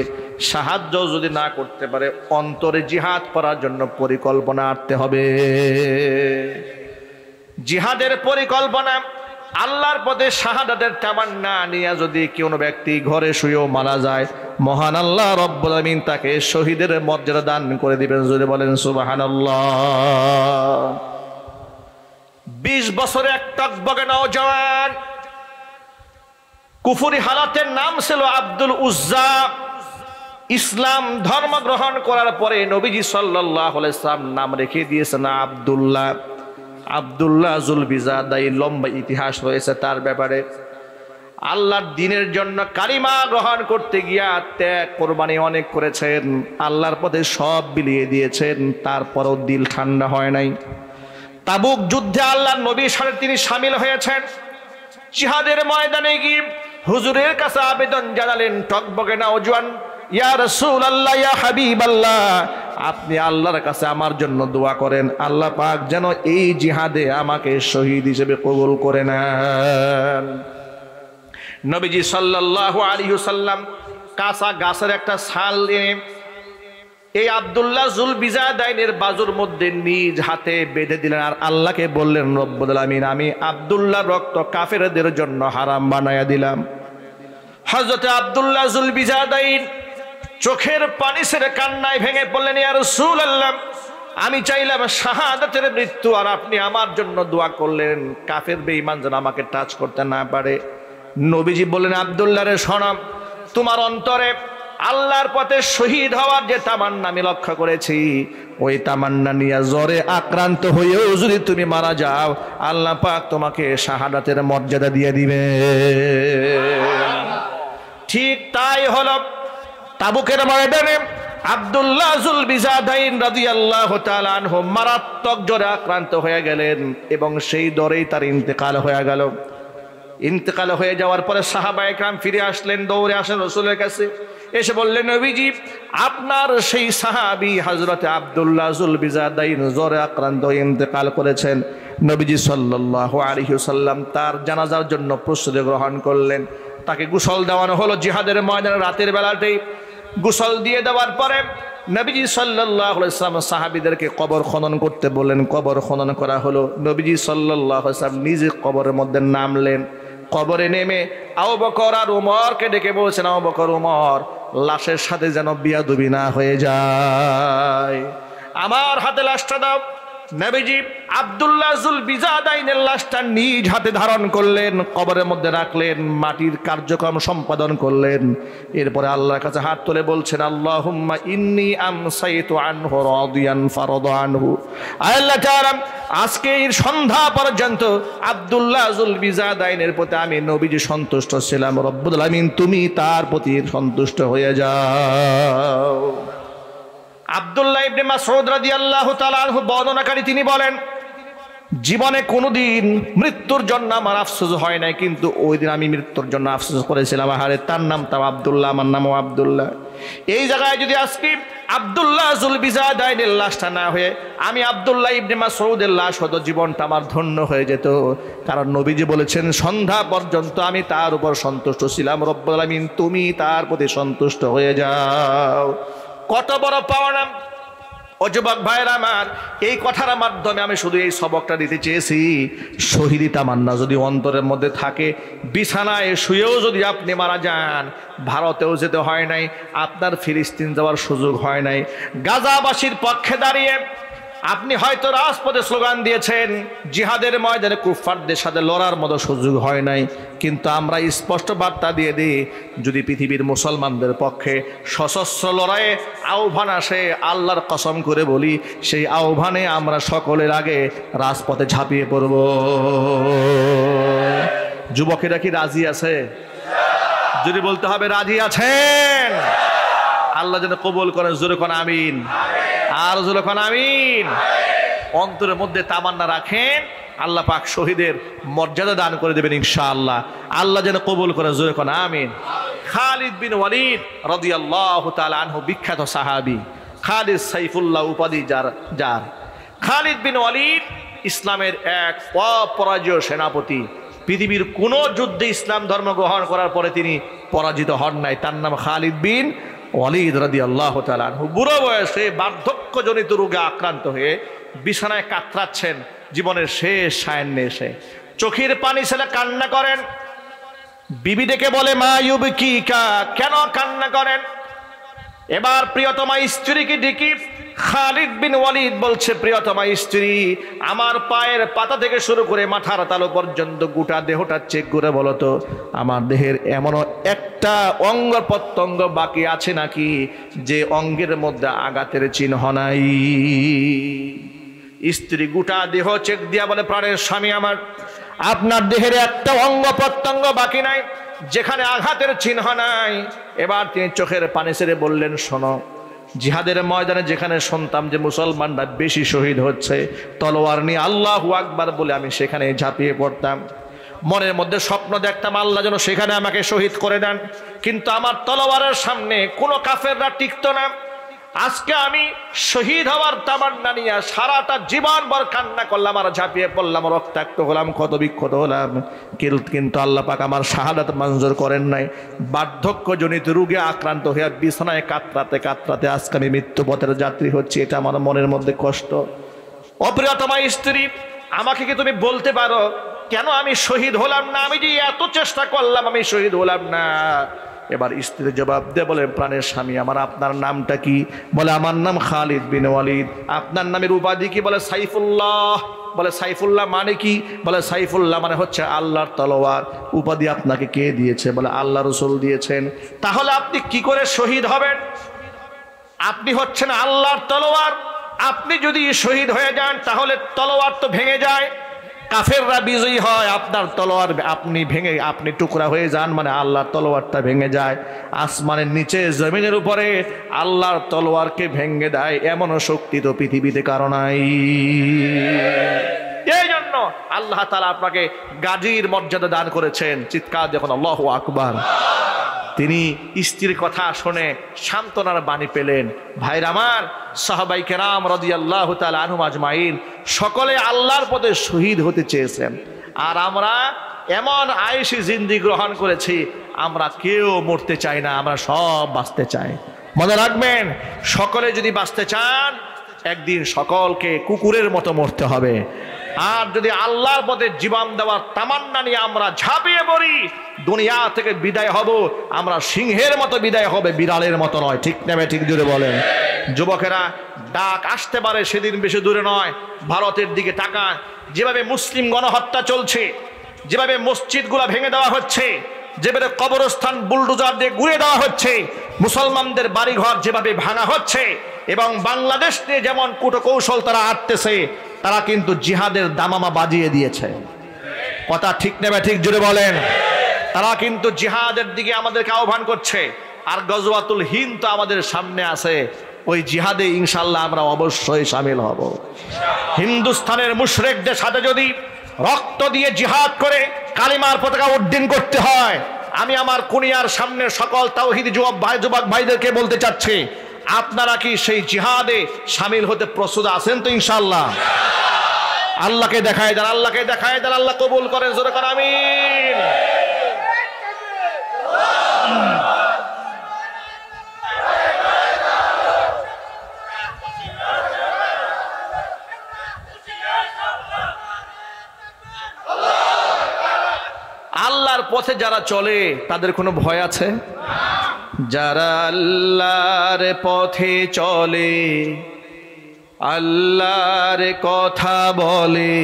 সাহায্য যদি না করতে পারে, অন্তরে জিহাদ করার জন্য পরিকল্পনা আনতে হবে। জিহাদের পরিকল্পনা, আল্লাহর পথে শাহাদাতের তামান্না নিয়ে যদি কোনো ব্যক্তি ঘরে শুয়েও মারা যায়, মহান আল্লাহ রব্বুল আমিন তাকে শহীদের মর্যাদা দান করে দিবেন। যদি বলেন সুবহানাল্লাহ। 20 বছরে এক টকবগে নওজওয়ান, কুফরি হালাতের নাম ছিল আব্দুল উজ্জা। ইসলাম ধর্ম গ্রহণ করার পরে নবীজি সাল্লাল্লাহু আলাইহি ওয়াসাল্লাম নাম রেখে দিয়েছেন আব্দুল্লাহ। আব্দুল্লাহ জুলবিজাদাই লম্বা ইতিহাস রয়েছে তার ব্যাপারে। আল্লাহর দ্বীনের জন্য কালিমা গ্রহণ করতে গিয়া ত্যাগ কোরবানি অনেক করেছেন, আল্লাহর পথে সব বিলিয়ে দিয়েছেন, তারপরও দিল ঠান্ডা হয় নাই। তাবুক যুদ্ধে আল্লাহর নবীর সাথে তিনি শামিল হয়েছেন। জিহাদের ময়দানে গিয়ে হুজুরের কাছে আবেদন জানালেন, টকবকে নওজোয়ান, ইয়া রাসূলুল্লাহ, ইয়া হাবিবাল্লাহ, আপনি আল্লাহর কাছে আমার জন্য দোয়া করেন, আল্লাহ পাক যেন এই জিহাদে আমাকে শহীদ হিসেবে কবুল করে নেন। নবীজি সাল্লাল্লাহু আলাইহি ওয়াসাল্লাম কাঁচা গাছের একটা ছাল এনে এই আব্দুল্লাহ জুল বিজাদাইনের বাজুর মধ্যে নিজ হাতে বেঁধে দিলেন, আর আল্লাহকে বললেন, রব্বুল আলামিন, আমি আব্দুল্লাহর রক্ত কাফেরদের জন্য হারাম বানায়া দিলাম। হযরত আব্দুল্লাহ জুল বিজাদাইন চোখের পানি ছেড়ে কান্নায় ভেঙে পড়লেন, ইয়া রাসূলুল্লাহ, আমি চাইলাম শাহাদাতের মৃত্যু, আর আপনি আমার জন্য দোয়া করলেন কাফের বেঈমান যেন আমাকে টাচ করতে না পারে। নবীজি বললেন, আব্দুল্লাহ রে, শোনো, তোমার অন্তরে আল্লাহর পথে শহীদ হওয়ার যে তামান্না আমি লক্ষ্য করেছি, ওই তামান্না নিয়ে জ্বরে আক্রান্ত হয়েও যদি তুমি মারা যাও, আল্লাহ পাক তোমাকে শাহাদাতের মর্যাদা দিয়ে দিবে। ঠিক তাই হলো। তাবুকের ময়দানে আব্দুল্লাহ জুল বিজাদাইন রাদিয়াল্লাহু তাআলা আনহু মারাত্মক জ্বরে আক্রান্ত হয়ে গেলেন এবং সেই দরেই তার ইন্তেকাল হয়ে গেল। ইন্তেকাল হয়ে যাওয়ার পরে সাহাবায়ে কেরাম ফিরে আসলেন, দৌড়ে আসেন রাসূলের কাছে, এসে বললেন, নবীজি, আপনার সেই সাহাবী হযরত আব্দুল্লাহ জুল বিজাদাইন জ্বরে আক্রান্ত হয়ে ইন্তেকাল করেছেন। নবীজি সাল্লাল্লাহু আলাইহি ওয়াসাল্লাম তার জানাজার জন্য প্রস্তুতি গ্রহণ করলেন। তাকে গোসল দেওয়ানো হলো জিহাদের ময়দানে রাতের বেলাতেই। গোসল দিয়ে দেওয়ার পরে নবীজি সাল্লাল্লাহু আলাইহি ওয়াসাল্লাম সাহাবীদেরকে কবর খনন করতে বললেন। কবর খনন করা হলো। নবীজি সাল্লাল্লাহু আলাইহি ওয়াসাল্লাম নিজে কবরের মধ্যে নামলেন। কবরে নেমে আবু বকর আর উমরকে ডেকে বলছেন, আবু বকর, উমর, লাশের সাথে যেন বিয়াদবি না হয়ে যায়, আমার হাতে লাশটা দাও। নবীজি আব্দুল্লাহ জুল বিজাদাইনের লাশটা নিজ হাতে ধারণ করলেন, কবরের মধ্যে রাখলেন, মাটির কার্যক্রম সম্পাদন করলেন। এরপরে আল্লাহর কাছে হাত তুলে বলছেন, আল্লাহুম্মা ইন্নী আমসাইতু আনহু রাদিয়ান ফারাদা আনহু। আল্লাহ তাআলা, আজকে এর সন্ধ্যা পর্যন্ত আব্দুল্লাহ জুল বিজাদাইনের প্রতি আমি নবীজি সন্তুষ্ট ছিলাম, রব্বুল আলামিন তুমি তার প্রতি সন্তুষ্ট হয়ে যাও। আব্দুল্লাহ ইবনে মাসউদ রাদিয়াল্লাহু তাআলা আনহু বর্ণনাকারী, তিনি বলেন, জীবনে কোনোদিন মৃত্যুর জন্য আমার আফসোস হয় নাই, কিন্তু ওই দিন আমি মৃত্যুর জন্য আফসোস করেছিলাম। আহারে, তার নাম তাও আব্দুল্লাহ, আমার নামও আব্দুল্লাহ। এই জায়গায় যদি আজকে আব্দুল্লাহ জুল বিজাদাইনের লাশটা না হয়ে আমি আব্দুল্লাহ ইবনে মাসউদের লাশ হতো, জীবনটা আমার ধন্য হয়ে যেত। কারণ নবীজি বলেছেন, সন্ধ্যা পর্যন্ত আমি তার উপর সন্তুষ্ট ছিলাম, রব্বুল আলামিন তুমি তার প্রতি সন্তুষ্ট হয়ে যাও। কত বড় পাওনা! ও যুবক ভাইরা আমার, এই কথার মাধ্যমে আমি শুধু এই সবকটা দিতে চেয়েছি, শহীদি তামান্না যদি অন্তরের মধ্যে থাকে, বিছানায় শুয়েও যদি আপনি মারা যান, ভারতেও যেতে হয় নাই, আপনার ফিলিস্তিন যাওয়ার সুযোগ হয় নাই, গাজাবাসীর পক্ষে দাঁড়িয়ে আপনি হয়তো রাজপথে স্লোগান দিয়েছেন, জিহাদের ময়দানে কুফফারদের সাথে লড়ার মতো সুযোগ হয় নাই, কিন্তু আমরা স্পষ্ট বার্তা দিয়ে দিই, যদি পৃথিবীর মুসলমানদের পক্ষে সশস্ত্র লড়াইয়ে আহ্বান আসে, আল্লাহর কসম করে বলি, সেই আহ্বানে আমরা সকলের আগে রাজপথে ঝাঁপিয়ে পড়ব। যুবকেরা কি রাজি আছে? যদি বলতে হবে রাজি আছেন, আল্লাহ যেন কবুল করেন। জোরে কোন আমিন, আর জোরে কোন আমিন। অন্তরের মধ্যে তামান্না রাখেন, আল্লাহ পাক শহীদের মর্যাদা দান করে দেবেন ইনশাআল্লাহ। আল্লাহ যেন কবুল করেন। জোরে কোন আমিন। খালিদ বিন ওয়ালিদ রাদিয়াল্লাহু তাআলা আনহু বিখ্যাত সাহাবী, খালিদ সাইফুল্লাহ উপাধি যার। খালিদ বিন ওয়ালিদ ইসলামের এক অপরাজেয় সেনাপতি। পৃথিবীর কোন যুদ্ধে ইসলাম ধর্ম গ্রহণ করার পরে তিনি পরাজিত হন নাই। তার নাম খালিদ বিন ওয়ালিদ রাদিয়াল্লাহু তাআলা আনহু। বুড়ো বয়সে বার্ধক্যজনিত রোগে আক্রান্ত হয়ে বিছানায় কাতরাচ্ছেন, জীবনের শেষ সায়ান্নে এসে চোখের পানি ছেলে কান্না করেন। বিবি ডেকে বলে, মা ইউবকিকা, কেন কান্না করেন? এবার প্রিয়তমা স্ত্রীকে ডেকে খালিদ বিন ওয়ালিদ বলছে, প্রিয়তমা স্ত্রী, আমার পায়ের পাতা থেকে শুরু করে মাথার তালু পর্যন্ত গোটা দেহটা চেক করে বলো তো, আমার দেহের এমনও একটা অঙ্গ প্রত্যঙ্গ বাকি আছে নাকি যে অঙ্গের মধ্যে আঘাতের চিহ্ন নাই? স্ত্রী গোটা দেহ চেক দিয়া বলে, প্রাণের স্বামী আমার, আপনার দেহের একটা অঙ্গ প্রত্যঙ্গ বাকি নাই। যেখানে আঘাতের চিহ্ন নাই। এবার তিনি চোখের পানি ছেড়ে বললেন, শোনো, জিহাদের ময়দানে যেখানে শুনতাম যে মুসলমানরা বেশি শহীদ হচ্ছে, তলোয়ার নিয়ে আল্লাহু আকবার বলে আমি সেখানে ঝাঁপিয়ে পড়তাম। মনের মধ্যে স্বপ্ন দেখতাম আল্লাহ যেন সেখানে আমাকে শহীদ করে দেন, কিন্তু আমার তলোয়ারের সামনে কোনো কাফেররা টিকতো না। আজকে আমি শহীদ হওয়ার তামান্না নিয়ে সারাটা জীবন ভর কান্না করলাম আর ঝাঁপিয়ে পড়লাম, রক্তাক্ত হলাম, ক্ষত বিক্ষত হলাম, কিন্তু আল্লাহ পাক আমার শাহাদাত মঞ্জুর করেন নাই। বার্ধক্যজনিত রোগে আক্রান্ত হয়ে বিছানায় কাতরাতে কাতরাতে আজকে আমি মৃত্যুপথের যাত্রী হচ্ছি। এটা আমার মনের মধ্যে কষ্ট। অপ্রিয়তমা স্ত্রী, আমাকে কি তুমি বলতে পারো কেন আমি শহীদ হলাম না? আমি যে এত চেষ্টা করলাম, আমি শহীদ হলাম না। এবার স্ত্রী জবাব দিয়ে বলে, প্রাণের স্বামী আমার, আপনার নামটা কি? বলে, আমার নাম খালিদ বিন ওয়ালিদ। আপনার নামের উপাধি কি? বলে, সাইফুল্লাহ। বলে, সাইফুল্লাহ মানে কি? বলে, সাইফুল্লাহ মানে হচ্ছে আল্লাহর তলোয়ার। উপাধি আপনাকে কে দিয়েছে? বলে, আল্লাহ রাসূল দিয়েছেন। তাহলে আপনি কি করে শহীদ হবেন? আপনি হচ্ছেন আল্লাহর তলোয়ার। আপনি যদি শহীদ হয়ে যান তাহলে তলোয়ার তো ভেঙে যায়, কাফেররা বিজয়ী হয়, আপনার তলোয়ার আপনি ভেঙে আপনি টুকরা হয়ে যান, মানে আল্লাহর তলোয়ারটা ভেঙে যায়। আসমানের নিচে জমিনের উপরে আল্লাহর তলোয়ারকে ভেঙে দেয় এমন শক্তি তো পৃথিবীতে কারো নাই। এই জন্য আল্লাহ তাআলা আপনাকে গাজীর মর্যাদা দান করেছেন। চিৎকার যখন আল্লাহু আকবার। তিনি স্ত্রীর কথা শুনে সান্ত্বনার বাণী পেলেন। ভাইরা আমার, সাহাবায়ে কেরাম রাদিয়াল্লাহু তাআলা আনহুম আজমাইন সকলে আল্লাহর পথে শহীদ হতে চেয়েছেন। আর আমরা এমন আয়েশি জিন্দেগি গ্রহণ করেছি, আমরা কেউ মরতে চাই না, আমরা সব বাঁচতে চাই। মনে রাখবেন, সকলে যদি বাঁচতে চান একদিন সকলকে কুকুরের মতো মরতে হবে। আর যদি আল্লাহর পথে জীবন দেওয়ার তামান্না নিয়ে আমরা ঝাঁপিয়ে পড়ি, দুনিয়া থেকে বিদায় হব, আমরা সিংহের মতো বিদায় হবে, বিড়ালের মতো নয়। ঠিক নেবে ঠিক জুড়ে বলেন। যুবকেরা, ডাক আসতে পারে, সেদিন বেশি দূরে নয়। ভারতের দিকে তাকান, যেভাবে মুসলিম গণহত্যা চলছে, যেভাবে মসজিদগুলো ভেঙে দেওয়া হচ্ছে, যেভাবে কবরস্থান বুলডোজার দিয়ে ঘুরে দেওয়া হচ্ছে, মুসলমানদের বাড়িঘর যেভাবে ভাঙা হচ্ছে, এবং বাংলাদেশ নিয়ে যেমন কূটকৌশল তারা আটতেছে, তারা কিন্তু জিহাদের দামামা বাজিয়ে দিয়েছে। কথা ঠিক নেবে ঠিক জুড়ে বলেন। তারা কিন্তু জিহাদের দিকে আমাদেরকে আহ্বান করছে। আর গজওয়াতুল হিন্দ তো আমাদের সামনে আছে, ওই জিহাদে ইনশাল্লাহ আমরা অবশ্যই শামিল হব। হিন্দুস্তানের মুশরিকদের সাথে যদি রক্ত দিয়ে জিহাদ করে কালিমার পতাকা উড্ডীন করতে হয়, আমি আমার কুনিয়ার সামনে সকল তাওহীদি যুবক ভাইদেরকে বলতে চাচ্ছি, আপনারা কি সেই জিহাদে শামিল হতে প্রস্তুত আছেন তো? ইনশাআল্লাহ। আল্লাহকে দেখায় দেন, আল্লাহকে দেখায় দেন, আল্লাহ কবুল করেন, জোরে করেন আমিন। আল্লাহর পথে যারা চলে তাদের কোনো ভয় আছে? যারা আল্লাহর পথে চলে, আল্লাহর কথা বলে,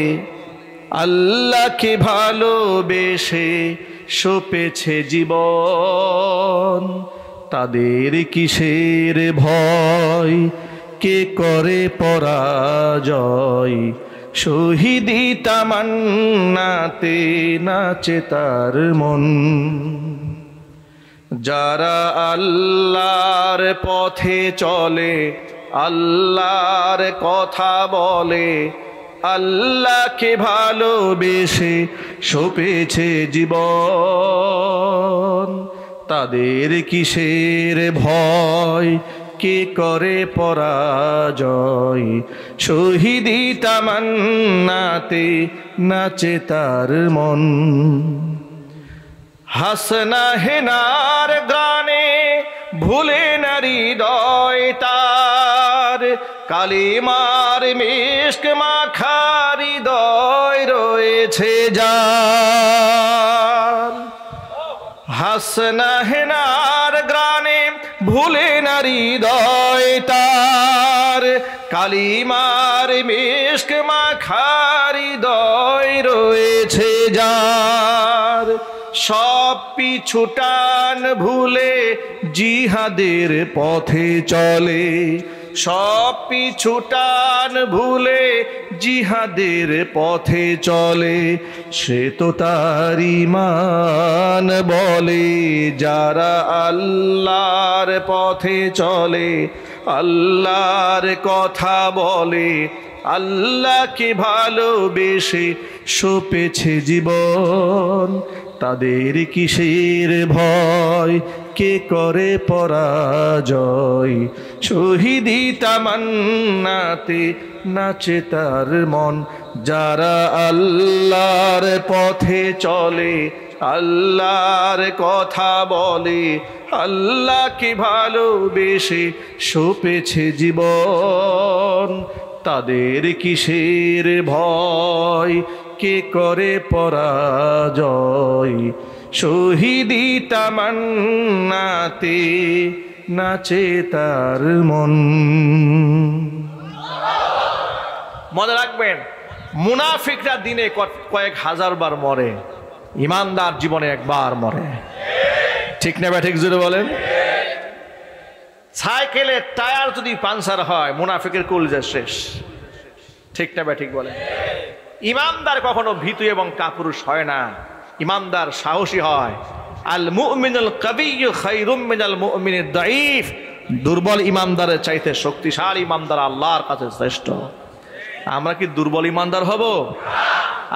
আল্লাহকে ভালোবেসে সপেছে জীবন, তাদের কিসের ভয়? কে করে পরাজয়? শহীদি তামান্নাতে নাচে তার মন। যারা আল্লাহর পথে চলে, আল্লাহর কথা বলে, আল্লাহকে ভালোবেসে সপেছে জীবন, তাদের কিসের ভয়? কে করে পরাজয়? শহীদি তামান্নাতে নাচে তার মন। হাসনা হেনার গানে ভুলে না হৃদয় তার, কালিমার মিশক মাখা হৃদয় রয়েছে যার। হাসনা হেনার গানে ভুলে না হৃদয় তার, কালিমার মিশক মাখা হৃদয় রয়েছে যার। সব পিছুটান ভুলে জিহাদের পথে চলে, সব পিছু টান ভুলে জিহাদের পথে চলে, সে তো তার ঈমান বলে। যারা আল্লাহর পথে চলে, আল্লাহর কথা বলে, আল্লাহকে ভালোবেসে সপেছে জীবন, তাদের কিসের ভয়, কে করে পরাজয়। শহীদি তামান্নাতে নাচে তার মন, যারা আল্লাহর পথে চলে, আল্লাহর কথা বলে, আল্লাহকে ভালোবেসে সপেছে জীবন, তাদের কিসের ভয়, কে করে পরাজয়। শহীদি তামান্নাতে নাচে তার মন। মনে রাখবেন, মুনাফিকরা দিনে কয়েক হাজার বার মরে, ইমানদার জীবনে একবার মরে। ঠিক না ঠিক জোরে বলেন? সাইকেলের টায়ার যদি পাঞ্চার হয়, মুনাফিকের কলিজা শেষ। ঠিক না ঠিক বলেন? ইমানদার কখনো ভীতু এবং কাপুরুষ হয় না, ইমানদার সাহসী হয়। আল মুমিনুল কাবিয়্যু খায়রুম মিনাল মুমিনিদ দাঈফ। দুর্বল ইমানদারের চাইতে শক্তিশালী ইমানদার আল্লাহর কাছে শ্রেষ্ঠ। আমরা কি দুর্বল ইমানদার হব?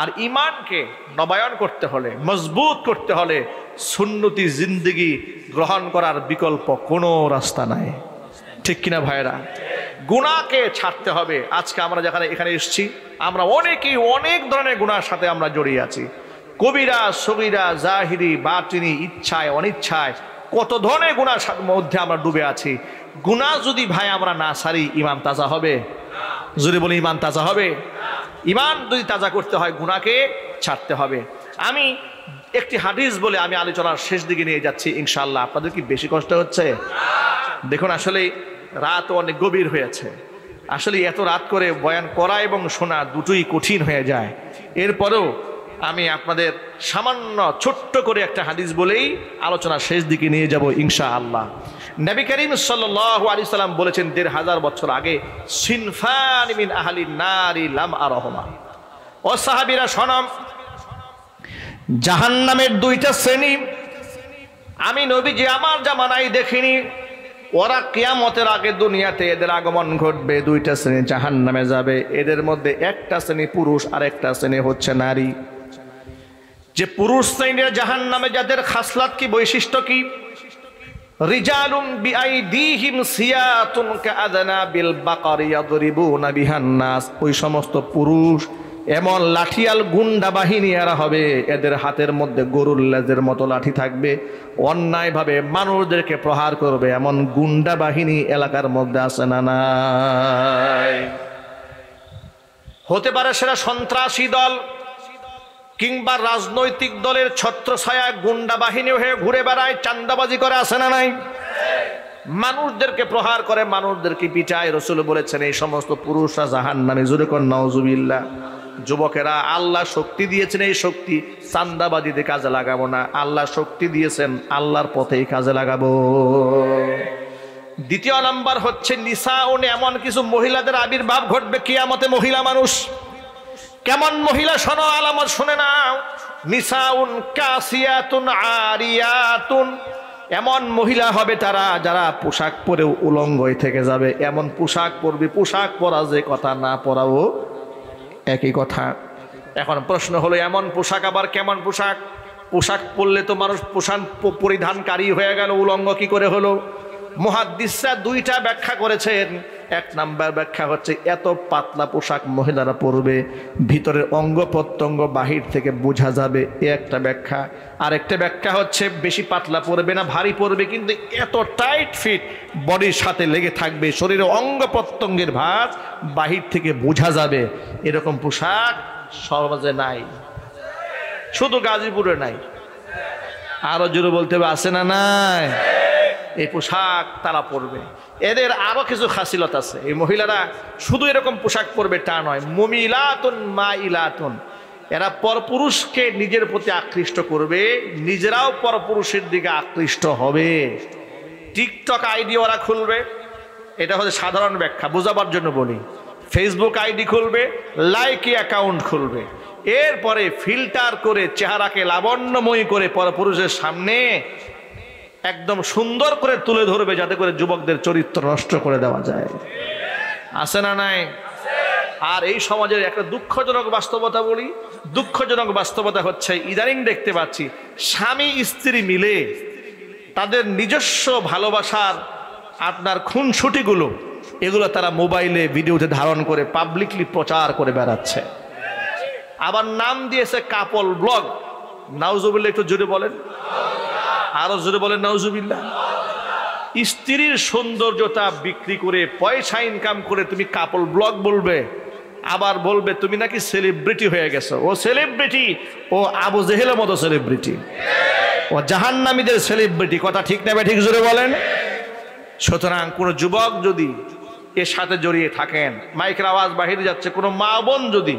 আর ইমানকে নবায়ন করতে হলে, মজবুত করতে হলে সুন্নতি জিন্দেগি গ্রহণ করার বিকল্প কোনো রাস্তা নাই। ঠিক কিনা ভাইরা? গুনাহকে ছাড়তে হবে। আজকে আমরা যেখানে এখানে এসেছি, আমরা অনেকেই অনেক ধরনের গুনাহের সাথে আমরা জড়িয়ে আছি। কবিরা, সগীরা, জাহিরি, বাতিনি, ইচ্ছায় অনিচ্ছায় কত ধরনের গুনাহের মধ্যে আমরা ডুবে আছি। গুনাহ যদি ভাই আমরা না সারি, ইমান তাজা হবে? যদি বলি ইমান তাজা হবে? ইমান যদি তাজা করতে হয়, গুনাহকে ছাড়তে হবে। আমি একটি হাদিস বলে আমি আলোচনার শেষ দিকে নিয়ে যাচ্ছি ইনশাআল্লাহ। আপনাদের কি বেশি কষ্ট হচ্ছে? দেখুন, আসলে রাত অনেক গভীর হয়েছে। আসলে এত রাত করে বয়ান করা এবং শোনা দুটোই কঠিন হয়ে যায়। এরপরেও আমি আপনাদের সামান্য ছোট্ট করে একটা হাদিস বলেই আলোচনা শেষ দিকে নিয়ে যাব ইনশাআল্লাহ। নবী করিম সাল্লাল্লাহু আলাইহি সাল্লাম বলেছেন ১৫০০ বছর আগে, সিনফান মিন আহলিন নারি লাম আরহুমা। ও সাহাবীরা শোনো, জাহান্নামের দুইটা শ্রেণী আমি নবীজি আমার জামানায় দেখিনি। ওরা কিয়ামতের আগে দুনিয়াতে এদের আগমন ঘটবে। দুইটা শ্রেণী জাহান্নামে যাবে। এদের মধ্যে একটা শ্রেণী পুরুষ আর একটা শ্রেণী হচ্ছে নারী। যে পুরুষ শ্রেণীর জাহান্নামে যাদের খাসলাত কি, বৈশিষ্ট্য কি? রিজালুম বিআইদিহিম সিয়াতুন কাআযনাবিল বাকারি ইয়াদরিবুনা বিহান নাস। ওই সমস্ত পুরুষ এমন লাঠিয়াল গুন্ডা বাহিনী এরা হবে, এদের হাতের মধ্যে গরুর লেজের মতো লাঠি থাকবে, অন্যায়ভাবে মানুষদেরকে প্রহার করবে। এমন গুন্ডা বাহিনী এলাকার মধ্যে আছে না নাই? হতে পারে সেটা সন্ত্রাসী দল কিংবা রাজনৈতিক দলের ছত্রছায়ায় গুন্ডা বাহিনী হয়ে ঘুরে বেড়ায়, চাঁদাবাজি করে, আছে না নাই? মানুষদেরকে প্রহার করে, মানুষদেরকে পিটায়। রাসূল বলেছেন এই সমস্ত পুরুষরা জাহান্নামে। জোরে কোন নাউজুবিল্লাহ। যুবকেরা, আল্লাহ শক্তি দিয়েছেন, এই শক্তি চাঁদাবাজিতে কাজে লাগাবো না। আল্লাহ শক্তি দিয়েছেন, আল্লাহর পথেই কাজে লাগাবো। দ্বিতীয় নাম্বার হচ্ছে নিসাউন। এমন কিছু মহিলাদের আবির্ভাব ঘটবে কিয়ামতে। মহিলা মানুষ কেমন মহিলা? শোনো, আলামত শুনে নাও। নিসাউন কাসিয়াতুন আরিয়াতুন। এমন মহিলা হবে তারা যারা পোশাক পরেও উলঙ্গই থেকে যাবে। এমন পোশাক পরবে, পোশাক পরা যে কথা, না পরাও একই কথা। এখন প্রশ্ন হলো, এমন পোশাক আবার কেমন পোশাক? পোশাক পরলে তো মানুষ পোশাক পরিধানকারী হয়ে গেল, উলঙ্গ কি করে হলো? মুহাদ্দিসরা দুইটা ব্যাখ্যা করেছেন। এক নাম্বার ব্যাখ্যা হচ্ছে এত পাতলা পোশাক মহিলারা পরবে, ভিতরের অঙ্গ প্রত্যঙ্গ বাহির থেকে বোঝা যাবে, এ একটা ব্যাখ্যা। আরেকটা ব্যাখ্যা হচ্ছে বেশি পাতলা পরবে না, ভারী পরবে, কিন্তু এত টাইট ফিট বডির সাথে লেগে থাকবে, শরীরের অঙ্গ প্রত্যঙ্গের ভাঁজ বাহির থেকে বোঝা যাবে। এরকম পোশাক সমাজে নাই, শুধু গাজীপুরে নাই, আরো জোরে বলতে হবে, আছে না নাই? এই পোশাক তারা পরবে। এদের আরো কিছু খাসিলত আছে। এই মহিলারা শুধু এরকম পোশাক পরবে তা নয়, মুমিলাতুন মাইলাতুন। এরা পরপুরুষকে নিজের প্রতি আকৃষ্ট করবে, নিজেরাও পরপুরুষের দিকে আকৃষ্ট হবে। টিকটক আইডি ওরা খুলবে, এটা হচ্ছে সাধারণ ব্যাখ্যা, বোঝাবার জন্য বলি। ফেসবুক আইডি খুলবে, লাইকি অ্যাকাউন্ট খুলবে, এরপরে ফিল্টার করে চেহারাকে লাবণ্যময়ী করে পরপুরুষের সামনে একদম সুন্দর করে তুলে ধরবে, যাতে করে যুবকদের চরিত্র নষ্ট করে দেওয়া যায়। আছে না নাই? আর এই সমাজের একটা দুঃখজনক বাস্তবতা বলি, দুঃখজনক বাস্তবতা হচ্ছে ইদানিং দেখতে পাচ্ছি স্বামী স্ত্রী মিলে তাদের নিজস্ব ভালোবাসার আপনার খুনসুটিগুলো এগুলো তারা মোবাইলে ভিডিওতে ধারণ করে পাবলিকলি প্রচার করে বেড়াচ্ছে। আবার নাম দিয়েছে কাপল ব্লগ। নাউজুবিল্লাহ, একটু জোরে বলেন, আরো জোরে বলেন নাউজুবিল্লাহ। স্ত্রীর সৌন্দর্যতা বিক্রি করে পয়সা ইনকাম করে তুমি কাপল ব্লগ বলবে, আবার বলবে তুমি নাকি সেলিব্রিটি হয়ে গেছো। ও সেলিব্রিটি, ও আবু জেহেলের মতো সেলিব্রিটি, ও জাহান্নামীদের সেলিব্রিটি। কথা ঠিক নেবে, ঠিক জোরে বলেন। সুতরাং কোন যুবক যদি এর সাথে জড়িয়ে থাকেন, মাইকের আওয়াজ বাহিরে যাচ্ছে, কোনো মা বোন যদি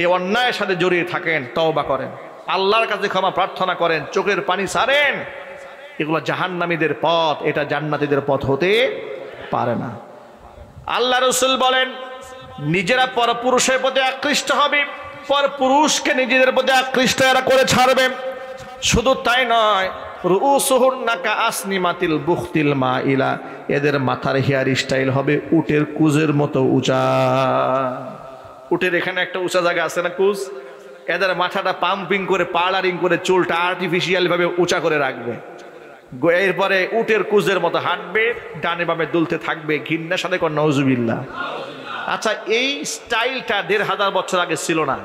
এই অন্যায়ের সাথে জড়িয়ে থাকেন, তওবা করেন, আল্লাহর কাছে ক্ষমা প্রার্থনা করেন, চোখের পানি ছাড়েন। এগুলো জাহান্নামীদের পথ, এটা জান্নাতীদের পথ হতে পারে না। আল্লাহ রাসূল বলেন, নিজেরা পরপুরুষের প্রতি আকৃষ্ট হবে, পরপুরুষকে নিজেদের প্রতি আকৃষ্ট এরা করে ছাড়বে। শুধু তাই নয়, রুউসুহুন্না কাআসনিমাতিল বুখতিল মাইলা, এদের মাথার হেয়ার স্টাইল হবে উটের কুজের মতো উঁচা। উটের এখানে একটা উঁচা জায়গা আছে না, কুজ, এদের মাথাটা পাম্পিং করে পার্লারিং করে চুলটা আর্টিফিশিয়াল ভাবে উঁচা করে রাখবে, এরপরে উটের কুজের মতো হাঁটবে, ডানে বামে দুলতে থাকবে, ঘৃণার সাথে কোন নাউজুবিল্লাহ। আচ্ছা, এই স্টাইলটা ১৫০০ বছর আগে ছিল না,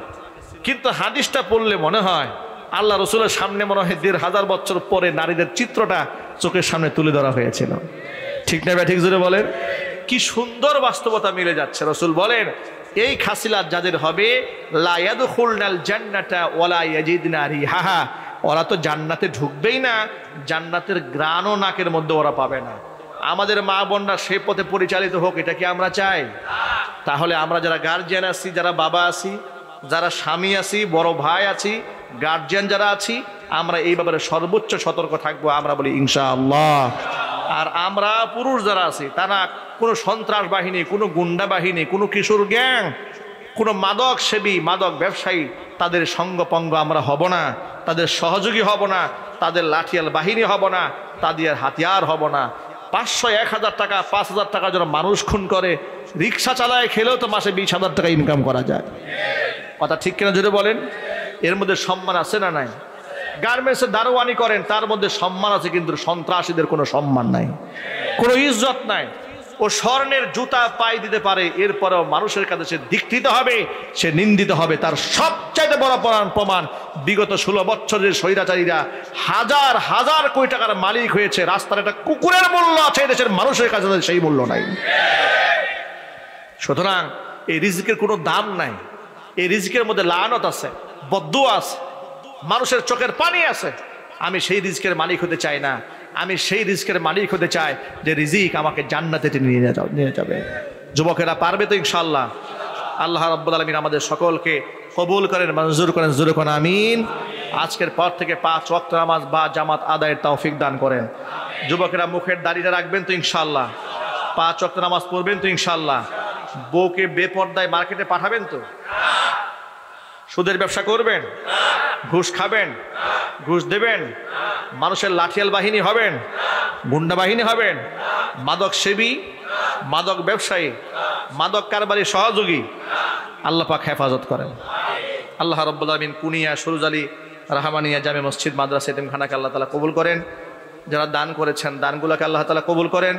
কিন্তু হাদিসটা পড়লে মনে হয় আল্লাহ রসুলের সামনে মনে হয় ১৫০০ বছর পরে নারীদের চিত্রটা চোখের সামনে তুলে ধরা হয়েছিল। ঠিক না ভাই, ঠিক জোরে বলেন। কি সুন্দর বাস্তবতা মিলে যাচ্ছে। রসুল বলেন, এই খাসিলাত যাদের হবে, লা ইয়াদখুলনাল জান্নাতা ওয়ালা ইয়াজিদনা রিহাহা, ওরা তো জান্নাতে ঢুকবেই না, জান্নাতের ঘ্রাণও নাকের মধ্যে ওরা পাবে না। আমাদের মা বোনরা সে পথে পরিচালিত হোক, এটা কি আমরা চাই? তাহলে আমরা যারা গার্জিয়ান আছি, যারা বাবা আছি, যারা স্বামী আছি, বড় ভাই আছি, গার্জিয়ান যারা আছি, আমরা এই ব্যাপারে সর্বোচ্চ সতর্ক থাকবো। আমরা বলি ইনশাআল্লাহ। আর আমরা পুরুষ যারা আছি, তারা কোনো সন্ত্রাস বাহিনী, কোনো গুন্ডা বাহিনী, কোনো কিশোর গ্যাং, কোনো মাদক সেবী, মাদক ব্যবসায়ী, তাদের সঙ্গপঙ্গ আমরা হব না, তাদের সহযোগী হব না, তাদের লাঠিয়াল বাহিনী হব না, তাদের হাতিয়ার হব না। ৫০০, ১,০০০ টাকা, ৫,০০০ টাকা যারা মানুষ খুন করে, রিক্সা চালায়, খেলেও তো মাসে ২০,০০০ টাকা ইনকাম করা যায়। কথা ঠিক কিনা যদি বলেন। এর মধ্যে সম্মান আছে না নাই? গার্মেন্টসে দারোয়ানি করেন, তার মধ্যে সম্মান আছে, কিন্তু সন্ত্রাসীদের কোনো সম্মান নাই, কোনো ইজ্জত নাই। ও স্বর্ণের জুতা পায়ে দিতে পারে, এরপরেও মানুষের কাছে সে ধিক্কৃত হবে, সে নিন্দিত হবে। তার সবচাইতে বড় প্রমাণ, বিগত ১৬ বছরের স্বৈরাচারীরা হাজার হাজার কোটি টাকার মালিক হয়েছে, রাস্তার একটা কুকুরের মূল্য আছে, দেশের মানুষের কাছে সেই মূল্য নাই। সুতরাং এই রিজিকের কোনো দাম নাই, এই রিজিকের মধ্যে লানত আছে, বদদুয়া আছে, মানুষের চোখের পানি আছে। আমি সেই রিজিকের মালিক হতে চাই না, আমি সেই রিজিকের মালিক হতে চাই যে রিজিক আমাকে জান্নাতে নিয়ে যাবে। যুবকেরা পারবে তো ইনশাআল্লাহ? আল্লাহ রাব্বুল আলামিন আমাদের সকলকে কবুল করেন, মঞ্জুর করেন, জোরে কোন আমিন। আজকের পর থেকে ৫ ওয়াক্ত নামাজ বা জামাত আদায়ের তৌফিক দান করেন। যুবকেরা মুখের দাড়িটা রাখবেন তো ইনশাআল্লাহ, ৫ ওয়াক্ত নামাজ পড়বেন তো ইনশাআল্লাহ। বউকে বেপর্দায় মার্কেটে পাঠাবেন তো? সুদের ব্যবসা করবেন? ঘুষ খাবেন? ঘুষ দেবেন? মানুষের লাঠিয়াল বাহিনী হবেন? গুন্ডা বাহিনী হবেন? মাদক সেবী, মাদক ব্যবসায়ী, মাদক কারবারি সহযোগী? আল্লাহ পাক হেফাজত করেন। আল্লাহ রাব্বুল আলামিন কুনিয়া সুরুজালি রাহমানিয়া জামে মসজিদ মাদ্রাসা এতিমখানাকে আল্লাহ তাআলা কবুল করেন। যারা দান করেছেন, দানগুলোকে আল্লাহ তাআলা কবুল করেন।